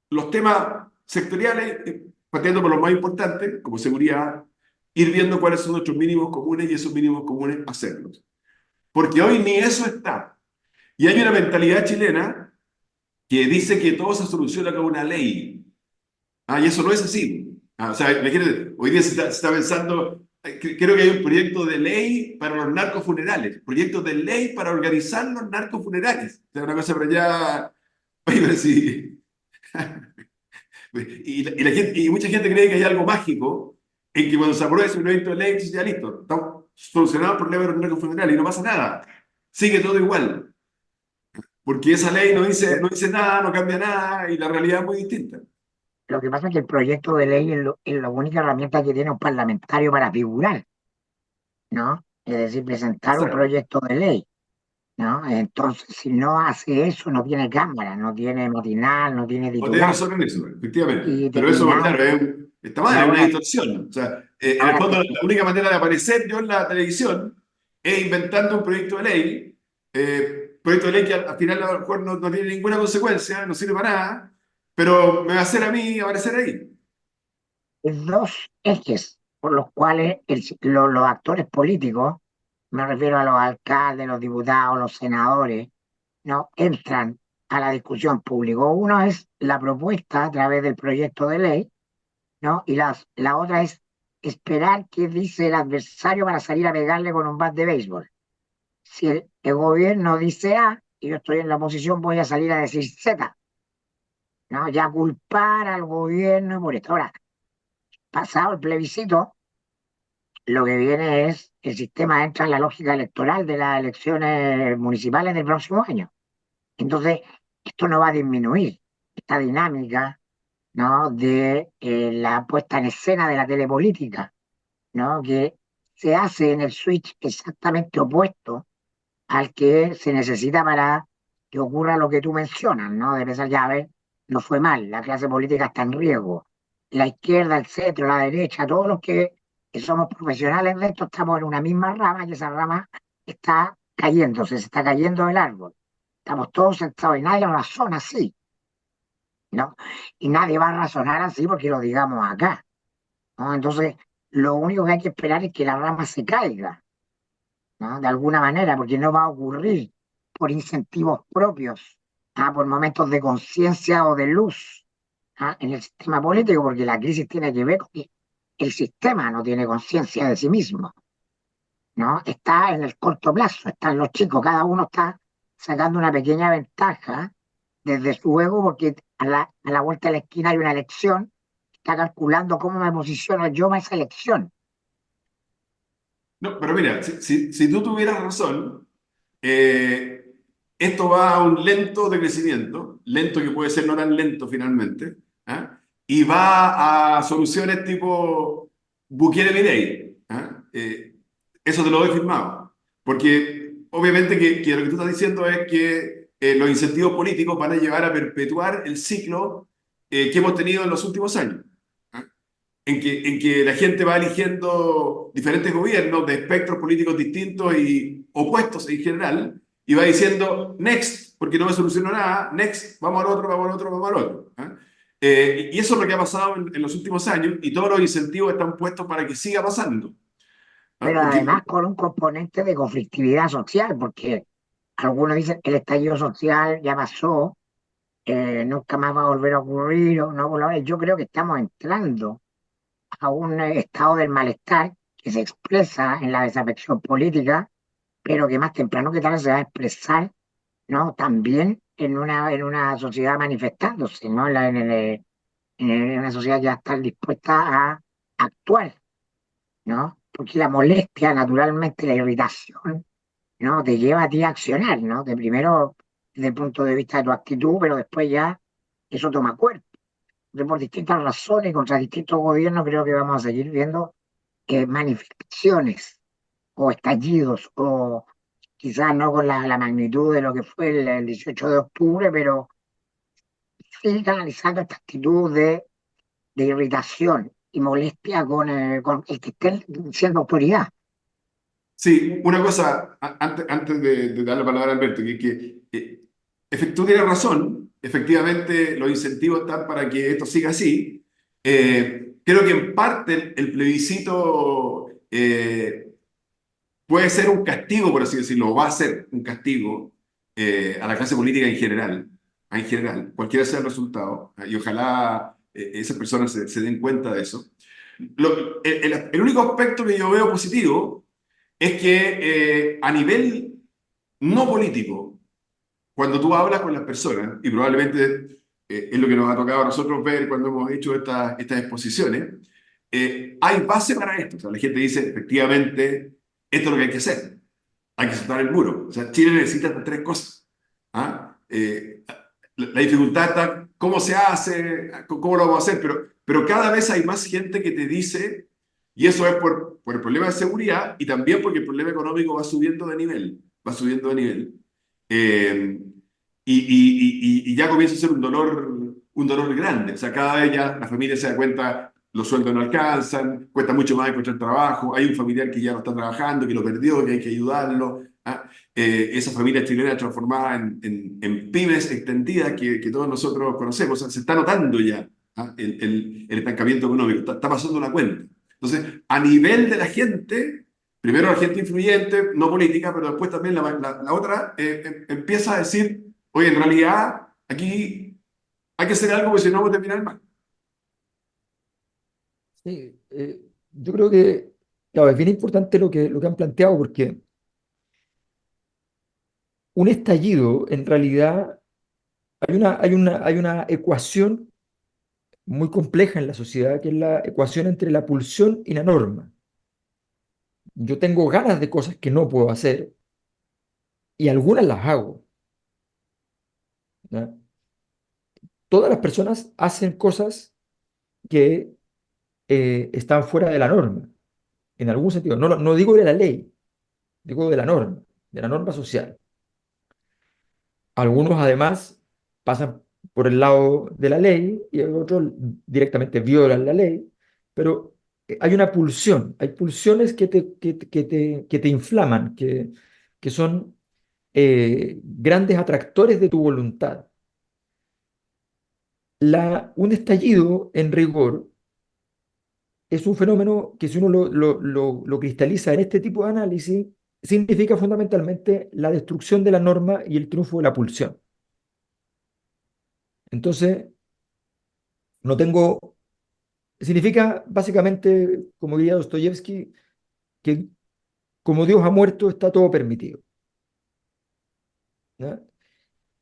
los temas sectoriales, partiendo por los más importantes, como seguridad, ir viendo cuáles son nuestros mínimos comunes y esos mínimos comunes hacerlos. Porque hoy ni eso está. Y hay una mentalidad chilena que dice que todo se soluciona con una ley. Y eso no es así. O sea, imagínate, hoy día se está pensando, creo que hay un proyecto de ley para los narcofunerales, proyecto de ley para organizar los narcofunerales. O sea, una cosa, pero ya, oye, pero sí. Y mucha gente cree que hay algo mágico en que cuando se apruebe ese proyecto de ley, ya listo, estamos solucionando el problema de los narcofunerales y no pasa nada. Sigue todo igual, porque esa ley no dice nada, no cambia nada y la realidad es muy distinta.
Lo que pasa es que el proyecto de ley es la única herramienta que tiene un parlamentario para figurar, ¿no? Es decir, presentar un
Exacto.
proyecto de ley, ¿no? Entonces, si no hace eso, no tiene cámara, no tiene matinal, no tiene
O tienes
titular.
razón en eso, efectivamente.
Y
Pero eso,
determinado.
claro, está
Y
mal, es una
ahora,
distorsión. O sea, en el
ahora
fondo,
te,
la única manera de aparecer yo en la televisión es inventando un proyecto de ley, proyecto de ley que al final a lo mejor no tiene ninguna consecuencia, no sirve para nada, pero me va a hacer a mí aparecer ahí.
dos ejes por los cuales los actores políticos, me refiero a los alcaldes, los diputados, los senadores, no entran a la discusión pública. Uno es la propuesta a través del proyecto de ley, ¿no? Y la otra es esperar qué dice el adversario para salir a pegarle con un bat de béisbol. Si el gobierno dice A y yo estoy en la oposición, voy a salir a decir Z, ¿no? Ya culpar al gobierno por esto. Ahora, pasado el plebiscito, lo que viene es el sistema entra en la lógica electoral de las elecciones municipales del próximo año. Entonces, esto no va a disminuir esta dinámica, ¿no? De la puesta en escena de la telepolítica, ¿no? Que se hace en el switch exactamente opuesto al que se necesita para que ocurra lo que tú mencionas, ¿no? De pensar, ya, a ver, no fue mal, la clase política está en riesgo. La izquierda, el centro, la derecha, todos los que somos profesionales de esto estamos en una misma rama y esa rama está cayéndose, se está cayendo del árbol. Estamos todos sentados y nadie razona así, ¿no? Y nadie va a razonar así porque lo digamos acá, ¿no? Entonces, lo único que hay que esperar es que la rama se caiga, ¿no? De alguna manera, porque no va a ocurrir por incentivos propios, por momentos de conciencia o de luz, en el sistema político, porque la crisis tiene que ver con que el sistema no tiene conciencia de sí mismo, ¿no? Está en el corto plazo, están los chicos, cada uno está sacando una pequeña ventaja desde su ego, porque a la vuelta de la esquina hay una elección, está calculando cómo me posiciono yo a esa elección.
No, pero mira, si tú tuvieras razón, eh, esto va a un lento decrecimiento, lento que puede ser no tan lento finalmente, ¿ah? Y va a soluciones tipo Bukele Milei, ¿ah? Eso te lo doy firmado, porque obviamente que lo que tú estás diciendo es que los incentivos políticos van a llevar a perpetuar el ciclo que hemos tenido en los últimos años. ¿Ah? En que la gente va eligiendo diferentes gobiernos de espectros políticos distintos y opuestos en general, y va diciendo, next, porque no me solucionó nada, next, vamos al otro, vamos al otro, vamos al otro. ¿Ah? Y eso es lo que ha pasado en los últimos años, y todos los incentivos están puestos para que siga pasando. ¿Ah?
Pero
Porque,
además con un componente de conflictividad social, porque algunos dicen que el estallido social ya pasó, nunca más va a volver a ocurrir, o no, yo creo que estamos entrando a un estado del malestar que se expresa en la desafección política, pero que más temprano que tarde se va a expresar, ¿no? También en una sociedad manifestándose, ¿no? En una sociedad que va a estar dispuesta a actuar, ¿no? Porque la molestia, naturalmente, la irritación, ¿no? Te lleva a ti a accionar, ¿no? De primero, desde el punto de vista de tu actitud, pero después ya eso toma cuerpo. Entonces, por distintas razones, contra distintos gobiernos, creo que vamos a seguir viendo manifestaciones o estallidos, o quizás no con la magnitud de lo que fue el 18 de octubre, pero sí canalizando esta actitud de irritación y molestia con el que esté siendo autoridad.
sí, una cosa, antes de dar la palabra a Alberto, tú tienes razón, efectivamente los incentivos están para que esto siga así, creo que en parte el plebiscito puede ser un castigo, por así decirlo, o va a ser un castigo a la clase política en general, cualquiera sea el resultado, y ojalá esas personas se den cuenta de eso. El único aspecto que yo veo positivo es que a nivel no político, cuando tú hablas con las personas, y probablemente es lo que nos ha tocado a nosotros ver cuando hemos hecho estas exposiciones, hay base para esto. O sea, la gente dice, efectivamente, esto es lo que hay que hacer. Hay que saltar el muro. O sea, Chile necesita estas tres cosas. ¿Ah? La dificultad está cómo se hace, cómo lo vamos a hacer, pero cada vez hay más gente que te dice, y eso es por el problema de seguridad y también porque el problema económico va subiendo de nivel, va subiendo de nivel. Eh, y ya comienza a ser un dolor grande. O sea, cada vez ya la familia se da cuenta, los sueldos no alcanzan, cuesta mucho más encontrar trabajo, hay un familiar que ya no está trabajando, que lo perdió, que hay que ayudarlo. ¿Ah? Esa familia chilena transformada en pymes extendidas que todos nosotros conocemos. O sea, se está notando ya, ¿ah? El estancamiento económico, está pasando la cuenta. Entonces, a nivel de la gente, primero la gente influyente, no política, pero después también la otra empieza a decir, oye, en realidad aquí hay que hacer algo porque si no vamos a terminar mal.
Sí, yo creo que, claro, es bien importante lo que han planteado, porque un estallido, en realidad, hay una ecuación muy compleja en la sociedad, que es la ecuación entre la pulsión y la norma. Yo tengo ganas de cosas que no puedo hacer y algunas las hago, ¿ya? Todas las personas hacen cosas que están fuera de la norma, en algún sentido. No, no digo de la ley, digo de la norma social. Algunos además pasan por el lado de la ley y otros directamente violan la ley, pero hay una pulsión, hay pulsiones que te inflaman, que son grandes atractores de tu voluntad. Un estallido, en rigor, es un fenómeno que si uno lo cristaliza en este tipo de análisis, significa fundamentalmente la destrucción de la norma y el triunfo de la pulsión. Entonces, no tengo, significa básicamente, como diría Dostoyevsky, que como Dios ha muerto, está todo permitido, ¿ya?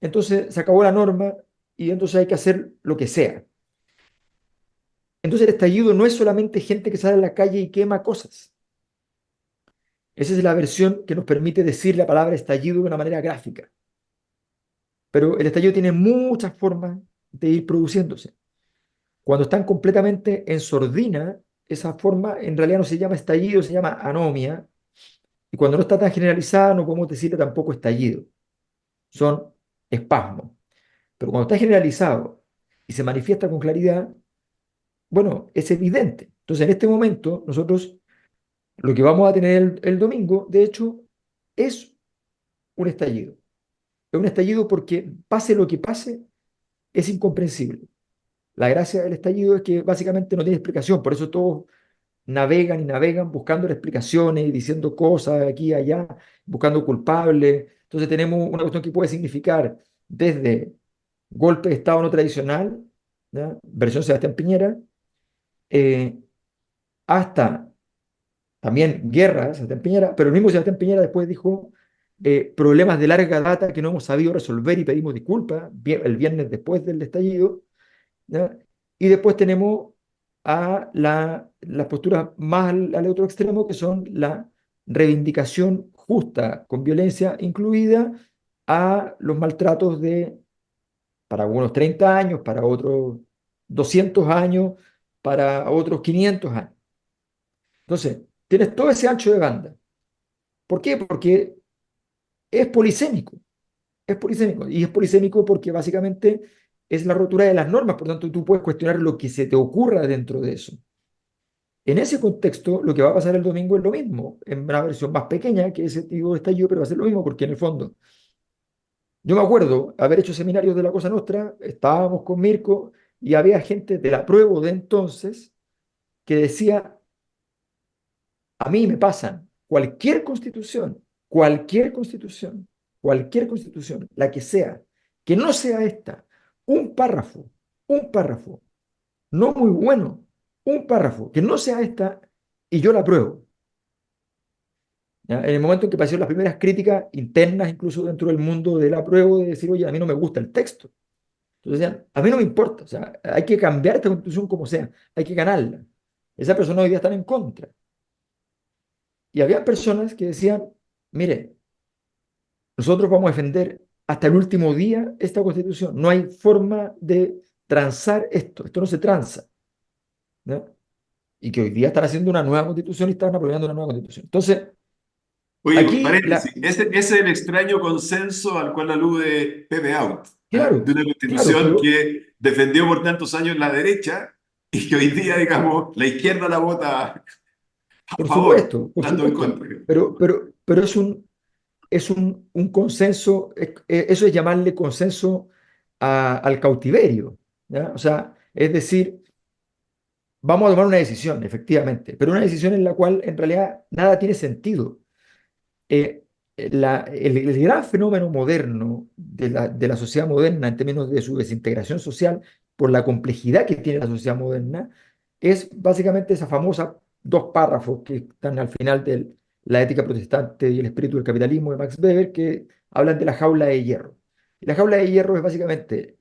Entonces, se acabó la norma y entonces hay que hacer lo que sea. Entonces, el estallido no es solamente gente que sale a la calle y quema cosas. Esa es la versión que nos permite decir la palabra estallido de una manera gráfica. Pero el estallido tiene muchas formas de ir produciéndose. Cuando están completamente en sordina, esa forma en realidad no se llama estallido, se llama anomia. Y cuando no está tan generalizada, no podemos decirle tampoco estallido. Son espasmos. Pero cuando está generalizado y se manifiesta con claridad, bueno, es evidente. Entonces, en este momento, nosotros lo que vamos a tener el domingo, de hecho, es un estallido. Es un estallido porque pase lo que pase, es incomprensible. La gracia del estallido es que básicamente no tiene explicación, por eso todos navegan y navegan buscando explicaciones y diciendo cosas aquí y allá, buscando culpables. Entonces tenemos una cuestión que puede significar desde golpe de Estado no tradicional, ¿ya? Versión Sebastián Piñera, eh, hasta también guerra de Sebastián Piñera, pero el mismo Sebastián Piñera después dijo problemas de larga data que no hemos sabido resolver y pedimos disculpas el viernes después del estallido, ¿ya? Y después tenemos a las posturas más al otro extremo, que son la reivindicación justa, con violencia incluida, a los maltratos para algunos 30 años, para otros 200 años, para otros 500 años. Entonces, tienes todo ese ancho de banda. ¿Por qué? Porque es polisémico. Es polisémico. Y es polisémico porque básicamente es la rotura de las normas. Por tanto, tú puedes cuestionar lo que se te ocurra dentro de eso. En ese contexto, lo que va a pasar el domingo es lo mismo, en una versión más pequeña que ese tipo de estallido, pero va a ser lo mismo porque en el fondo, yo me acuerdo haber hecho seminarios de la Cosa Nostra, estábamos con Mirko y había gente de la prueba de entonces que decía, a mí me pasan cualquier constitución, cualquier constitución, la que no sea esta, un párrafo, un párrafo, no muy bueno, un párrafo, que no sea esta, y yo la apruebo. ¿Ya? En el momento en que aparecieron las primeras críticas internas, incluso dentro del mundo del apruebo, de decir, oye, a mí no me gusta el texto. Entonces decían, a mí no me importa, o sea, hay que cambiar esta constitución como sea, hay que ganarla. Esas personas hoy día están en contra. Y había personas que decían, mire, nosotros vamos a defender hasta el último día esta constitución. No hay forma de transar esto. Esto no se transa. ¿No? Y que hoy día están haciendo una nueva constitución y están aprobando una nueva constitución. Entonces,
Oye,
aquí,
paréntesis, ese es el extraño consenso al cual alude Pepe Out, ¿ah? De
claro,
una
claro,
constitución que defendió por tantos años la derecha y que hoy día, digamos, la izquierda la vota a favor,
por
tanto en
supuesto,
contra.
pero es un consenso, eso es llamarle consenso al cautiverio. ¿Ya? O sea, es decir, vamos a tomar una decisión, efectivamente, pero una decisión en la cual en realidad nada tiene sentido. El gran fenómeno moderno de la sociedad moderna en términos de su desintegración social, por la complejidad que tiene la sociedad moderna, es básicamente esa famosa dos párrafos que están al final de la ética protestante y el espíritu del capitalismo de Max Weber, que hablan de la jaula de hierro. Y la jaula de hierro es básicamente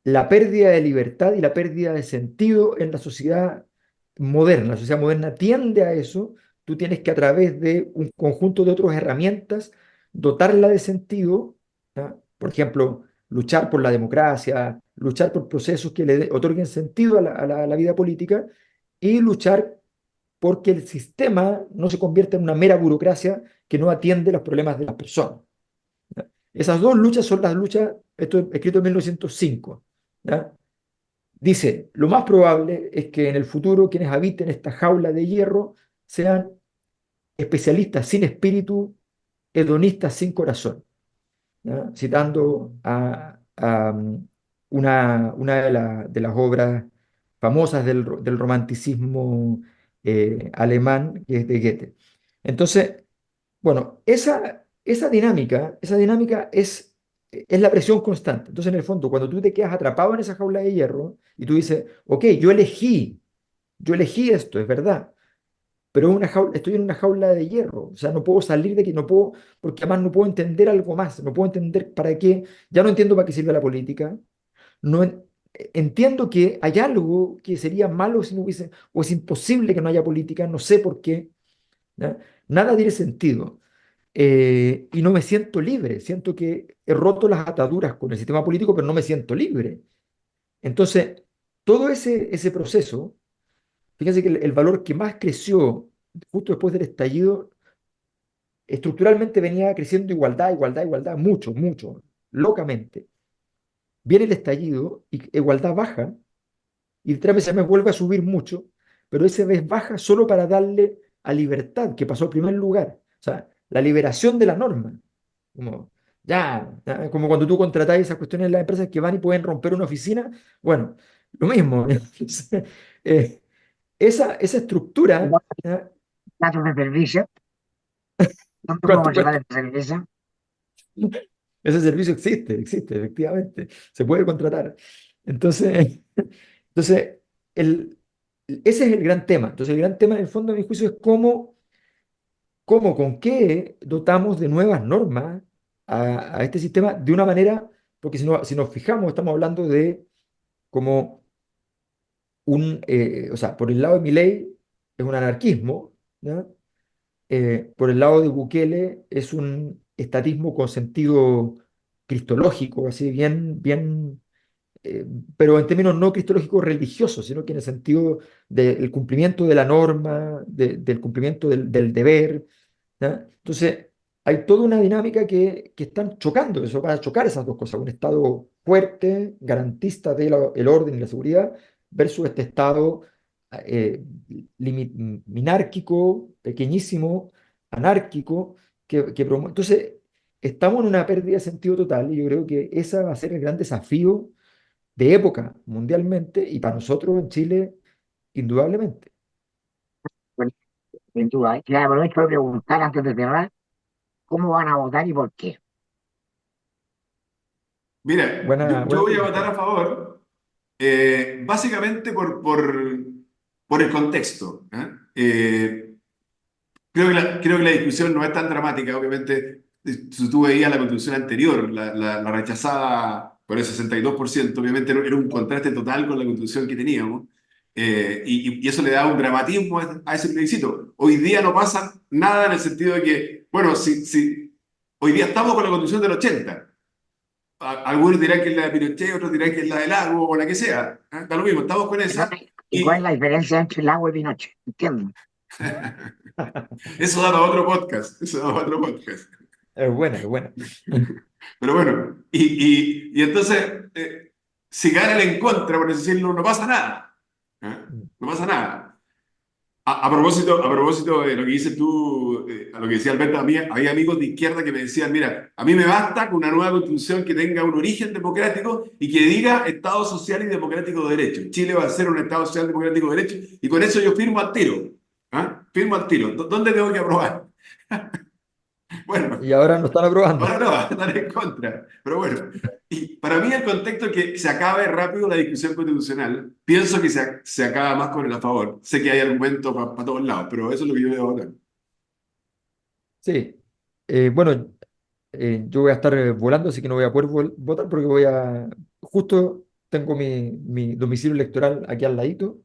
la pérdida de libertad y la pérdida de sentido en la sociedad moderna. La sociedad moderna tiende a eso. Tú tienes que a través de un conjunto de otras herramientas dotarla de sentido. ¿Ya? Por ejemplo, luchar por la democracia, luchar por procesos que le otorguen sentido a la vida política y luchar porque el sistema no se convierta en una mera burocracia que no atiende los problemas de las personas. ¿Ya? Esas dos luchas son las luchas, esto es escrito en 1905. ¿Ya? Dice, lo más probable es que en el futuro quienes habiten esta jaula de hierro sean especialistas sin espíritu, hedonistas sin corazón. ¿Ya? Citando una de las obras famosas del romanticismo alemán, que es de Goethe. Entonces, bueno, esa dinámica es la presión constante. Entonces, en el fondo, cuando tú te quedas atrapado en esa jaula de hierro y tú dices, ok, yo elegí esto, es verdad, pero estoy en una jaula de hierro, o sea, no puedo salir de aquí, no puedo, porque además no puedo entender algo más, no puedo entender para qué, ya no entiendo para qué sirve la política, no entiendo que hay algo que sería malo si no hubiese, o es imposible que no haya política, no sé por qué, ¿ya? Nada tiene sentido. Y no me siento libre, siento que he roto las ataduras con el sistema político, pero no me siento libre. Entonces, todo ese proceso, fíjense que el valor que más creció justo después del estallido, estructuralmente venía creciendo igualdad, igualdad, igualdad, mucho, mucho, locamente. Viene el estallido y igualdad baja, y 3 meses me vuelve a subir mucho, pero esa vez baja solo para darle a libertad, que pasó al primer lugar. O sea, la liberación de la norma. Como, ya, como cuando tú contratás esas cuestiones en las empresas que van y pueden romper una oficina, bueno, lo mismo. Entonces, esa estructura, ¿ya?
Datos de servicio, ¿cuánto
¿Cuánto
podemos llevar
cuesta?
de servicio?
Ese servicio existe, efectivamente, se puede contratar. Entonces, entonces ese es el gran tema. Entonces, el gran tema en el fondo, de mi juicio, es con qué dotamos de nuevas normas a este sistema de una manera, porque si nos fijamos, estamos hablando de como o sea, por el lado de Milei es un anarquismo, ¿ya? Por el lado de Bukele es un estatismo con sentido cristológico, así bien, bien, eh, pero en términos no cristológicos religiosos, sino que en el sentido del cumplimiento de la norma, del cumplimiento del deber. ¿Ya? Entonces, hay toda una dinámica que están chocando, eso va a chocar esas dos cosas, un Estado fuerte, garantista del orden y la seguridad, versus este Estado eh, minárquico, pequeñísimo, anárquico, Entonces, estamos en una pérdida de sentido total y yo creo que ese va a ser el gran desafío de época mundialmente y para nosotros en Chile, indudablemente.
sin duda. Y aprovecho de preguntar antes de cerrar, ¿cómo van a votar y por qué?
Mira, yo
Buena
voy a votar
pregunta.
a favor, básicamente por el contexto. ¿Eh? Creo que la discusión no es tan dramática, obviamente. Si tú veías la constitución anterior, la rechazada por el 62%, obviamente era un contraste total con la constitución que teníamos, y eso le da un dramatismo a ese plebiscito. Hoy día no pasa nada en el sentido de que, bueno, si hoy día estamos con la constitución del 80, algunos dirán que es la de Pinochet, otros dirán que es la del Lago o la que sea, ¿eh? Da lo mismo, estamos con esa.
¿Y cuál es la diferencia entre el agua y Pinochet? Entiendo.
Eso da para otro podcast, eso da para otro podcast.
Es buena, es buena.
Pero bueno, y entonces, si gana el en contra, por decirlo, no pasa nada. ¿Eh? No pasa nada. A propósito de lo que dices tú, a lo que decía Alberto, a mí había amigos de izquierda que me decían, mira, a mí me basta con una nueva constitución que tenga un origen democrático y que diga Estado social y democrático de derecho. Chile va a ser un Estado social democrático de derecho y con eso yo firmo al tiro. ¿Ah? Firmo al tiro. ¿Dónde tengo que aprobar? Bueno,
Y ahora nos están aprobando.
ahora no, va a estar en contra. Pero bueno, y para mí el contexto es que se acabe rápido la discusión constitucional. Pienso que se acaba más con el a favor. Sé que hay argumentos para todos lados, pero eso es lo que yo veo ahora.
Sí. Bueno, yo voy a estar volando, así que no voy a poder votar porque justo tengo mi domicilio electoral aquí al ladito.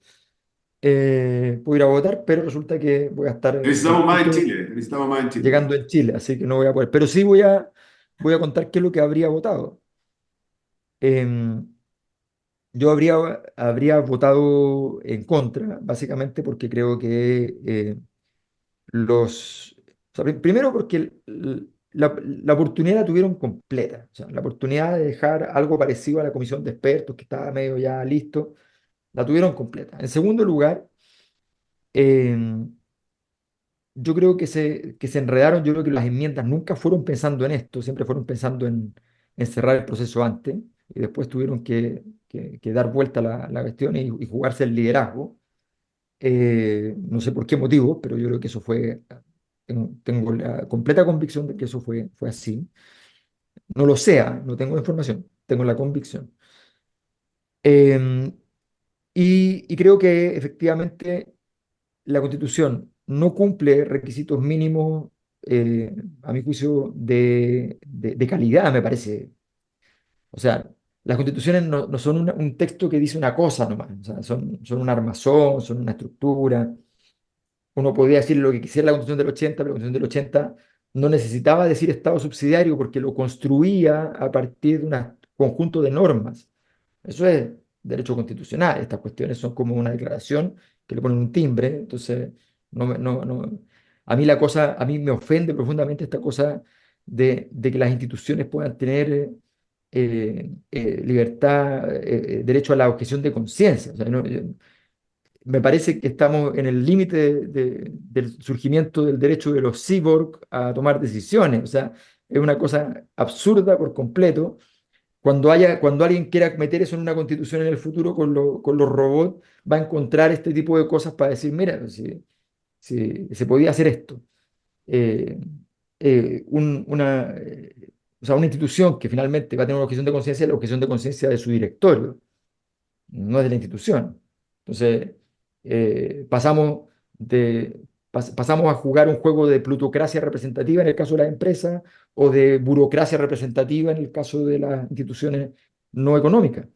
Puedo ir a votar, pero resulta que voy a estar
Necesitamos más en
justo
Chile, necesitamos más en Chile.
llegando en Chile, así que no voy a poder. Pero sí voy a contar qué es lo que habría votado. Em, yo habría votado en contra, básicamente porque creo que o sea, primero porque la oportunidad la tuvieron completa. O sea, la oportunidad de dejar algo parecido a la comisión de expertos, que estaba medio ya listo, la tuvieron completa. En segundo lugar, em, yo creo que se enredaron, yo creo que las enmiendas nunca fueron pensando en esto, siempre fueron pensando en cerrar el proceso antes, y después tuvieron que dar vuelta la cuestión y jugarse el liderazgo. No sé por qué motivo, pero yo creo que eso fue, tengo la completa convicción de que eso fue así. No lo sea, no tengo información, tengo la convicción. Eh, y creo que efectivamente la Constitución no cumple requisitos mínimos, a mi juicio, de calidad, me parece. O sea, las constituciones no son un texto que dice una cosa nomás, o sea, son un armazón, son una estructura. Uno podría decir lo que quisiera la Constitución del 80, pero la Constitución del 80 no necesitaba decir Estado subsidiario porque lo construía a partir de un conjunto de normas. Eso es derecho constitucional. Estas cuestiones son como una declaración que le ponen un timbre. Entonces, a mí me ofende profundamente esta cosa de que las instituciones puedan tener libertad, derecho a la objeción de conciencia. O sea, me parece que estamos en el límite del surgimiento del derecho de los cyborg a tomar decisiones. O sea, es una cosa absurda por completo. Cuando alguien quiera meter eso en una constitución en el futuro con los robots, va a encontrar este tipo de cosas para decir, mira, si se podía hacer esto. Eh, o sea, una institución que finalmente va a tener una objeción de conciencia, la objeción de conciencia de su directorio, no es de la institución. Entonces, pasamos pasamos a jugar un juego de plutocracia representativa en el caso de las empresas o de burocracia representativa en el caso de las instituciones no económicas.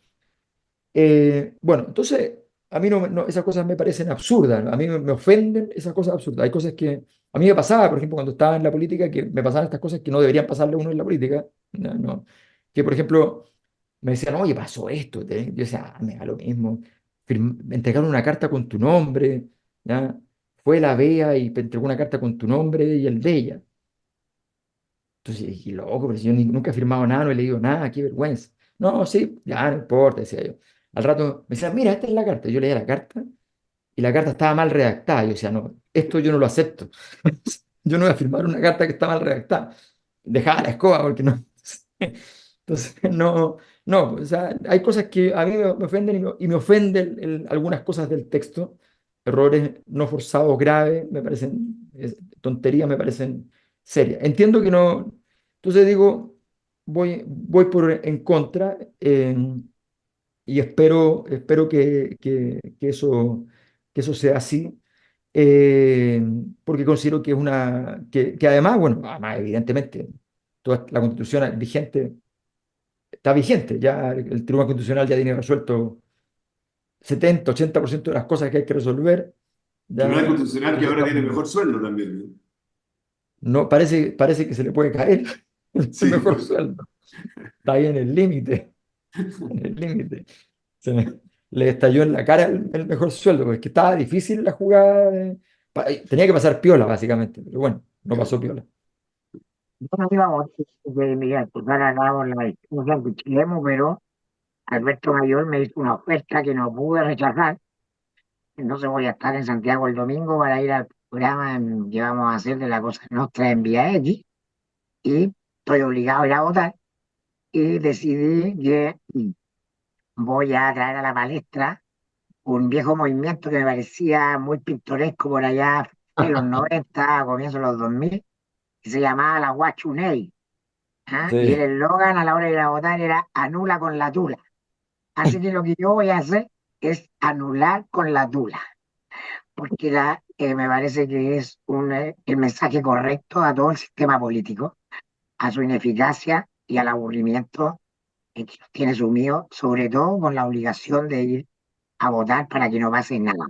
Bueno, entonces, a mí esas cosas me parecen absurdas, ¿no? A mí me ofenden esas cosas absurdas. Hay cosas que a mí me pasaba, por ejemplo, cuando estaba en la política, que me pasaban estas cosas que no deberían pasarle a uno en la política. No, no. Que, por ejemplo, me decían, oye, pasó esto. Yo decía, me da lo mismo. Me entregaron una carta con tu nombre, ¿ya? Fue la Bea y te entregó una carta con tu nombre y el de ella. Entonces dije, loco, pero si yo nunca he firmado nada, no he leído nada, qué vergüenza. No, sí, ya no importa, decía yo. Al rato me decían, mira, esta es la carta. Yo leía la carta y la carta estaba mal redactada. Yo decía, no, esto yo no lo acepto. Yo no voy a firmar una carta que está mal redactada. Dejaba la escoba porque no. Entonces, no, o sea, hay cosas que a mí me ofenden y me ofenden algunas cosas del texto. errores no forzados graves, me parecen tonterías, me parecen serias. Entiendo que no, entonces digo, voy por en contra y espero que eso sea así. eh, Porque considero que es que además, bueno, además, evidentemente, toda la constitución vigente está vigente, ya el Tribunal Constitucional ya tiene resuelto 70-80% de las cosas que hay que resolver.
Tribunal
Ya,
Constitucional que
entonces
ahora tiene
estamos,
mejor sueldo también, ¿no?
no, parece que se le puede caer el
Sí,
mejor sueldo. Está ahí en el límite, en el límite. Le estalló en la cara el mejor sueldo, porque es que estaba difícil la jugada. Tenía que pasar piola, básicamente, pero bueno, no pasó piola.
Yo no iba a votar de Miguel, pues ahora hagamos la discusión que queremos, pero Alberto Mayor me hizo una oferta que no pude rechazar. Entonces voy a estar en Santiago el domingo para ir al programa que vamos a hacer de la Cosa Nostra en Vía X y estoy obligado a ir a votar y decidí que voy a traer a la palestra un viejo movimiento que me parecía muy pintoresco por allá en los 90, a comienzos de los 2000, que se llamaba la Guachuney. ¿Ah? Y el
Sí.
eslogan a la hora de ir a votar era anula con la tula. Así que lo que yo voy a hacer es anular con la tula, porque me parece que es el mensaje correcto a todo el sistema político, a su ineficacia y al aburrimiento en que nos tiene sumido, sobre todo con la obligación de ir a votar para que no pase nada.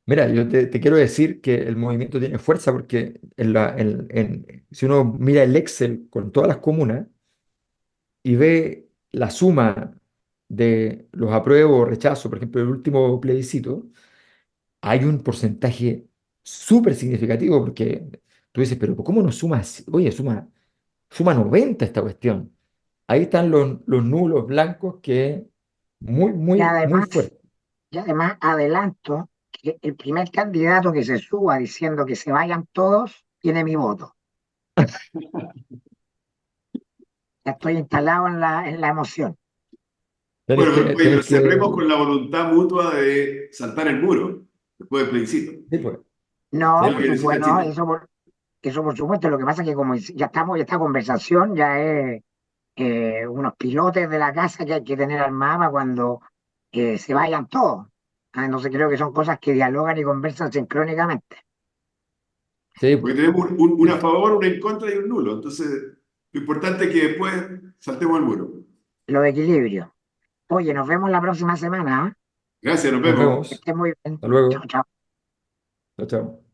Mira, yo te quiero decir que el movimiento tiene fuerza porque si uno mira el Excel con todas las comunas y ve la suma de los apruebos o rechazos, por ejemplo, el último plebiscito, hay un porcentaje súper significativo porque tú dices, pero ¿cómo no suma? Oye, suma 90 esta cuestión. Ahí están los nulos blancos que muy,
Y
muy, muy
además,
fuerte.
y además adelanto que el primer candidato que se suba diciendo que se vayan todos tiene mi voto. Ya estoy instalado en la emoción.
Tenéis
bueno,
que,
oye, pero
tenéis que,
cerremos con la voluntad mutua de saltar el muro después del plebiscito.
sí, pues,
No,
sí,
por
pues.
Necesita
supuesto, no,
Chile.
eso por supuesto. Lo que pasa es que como ya estamos, esta conversación ya es unos pilotes de la casa que hay que tener armada cuando se vayan todos. Ah, entonces creo que son cosas que dialogan y conversan sincrónicamente.
Sí,
Porque
pues.
tenemos un a favor, un en contra y un nulo. Entonces, lo importante es que después saltemos el muro.
Los equilibrios. Oye, nos vemos la próxima semana. ¿Ah?
Gracias, nos
Nos
vemos.
Que
vemos.
estés muy bien.
Hasta
Chao,
luego.
chao.
Chao, chao.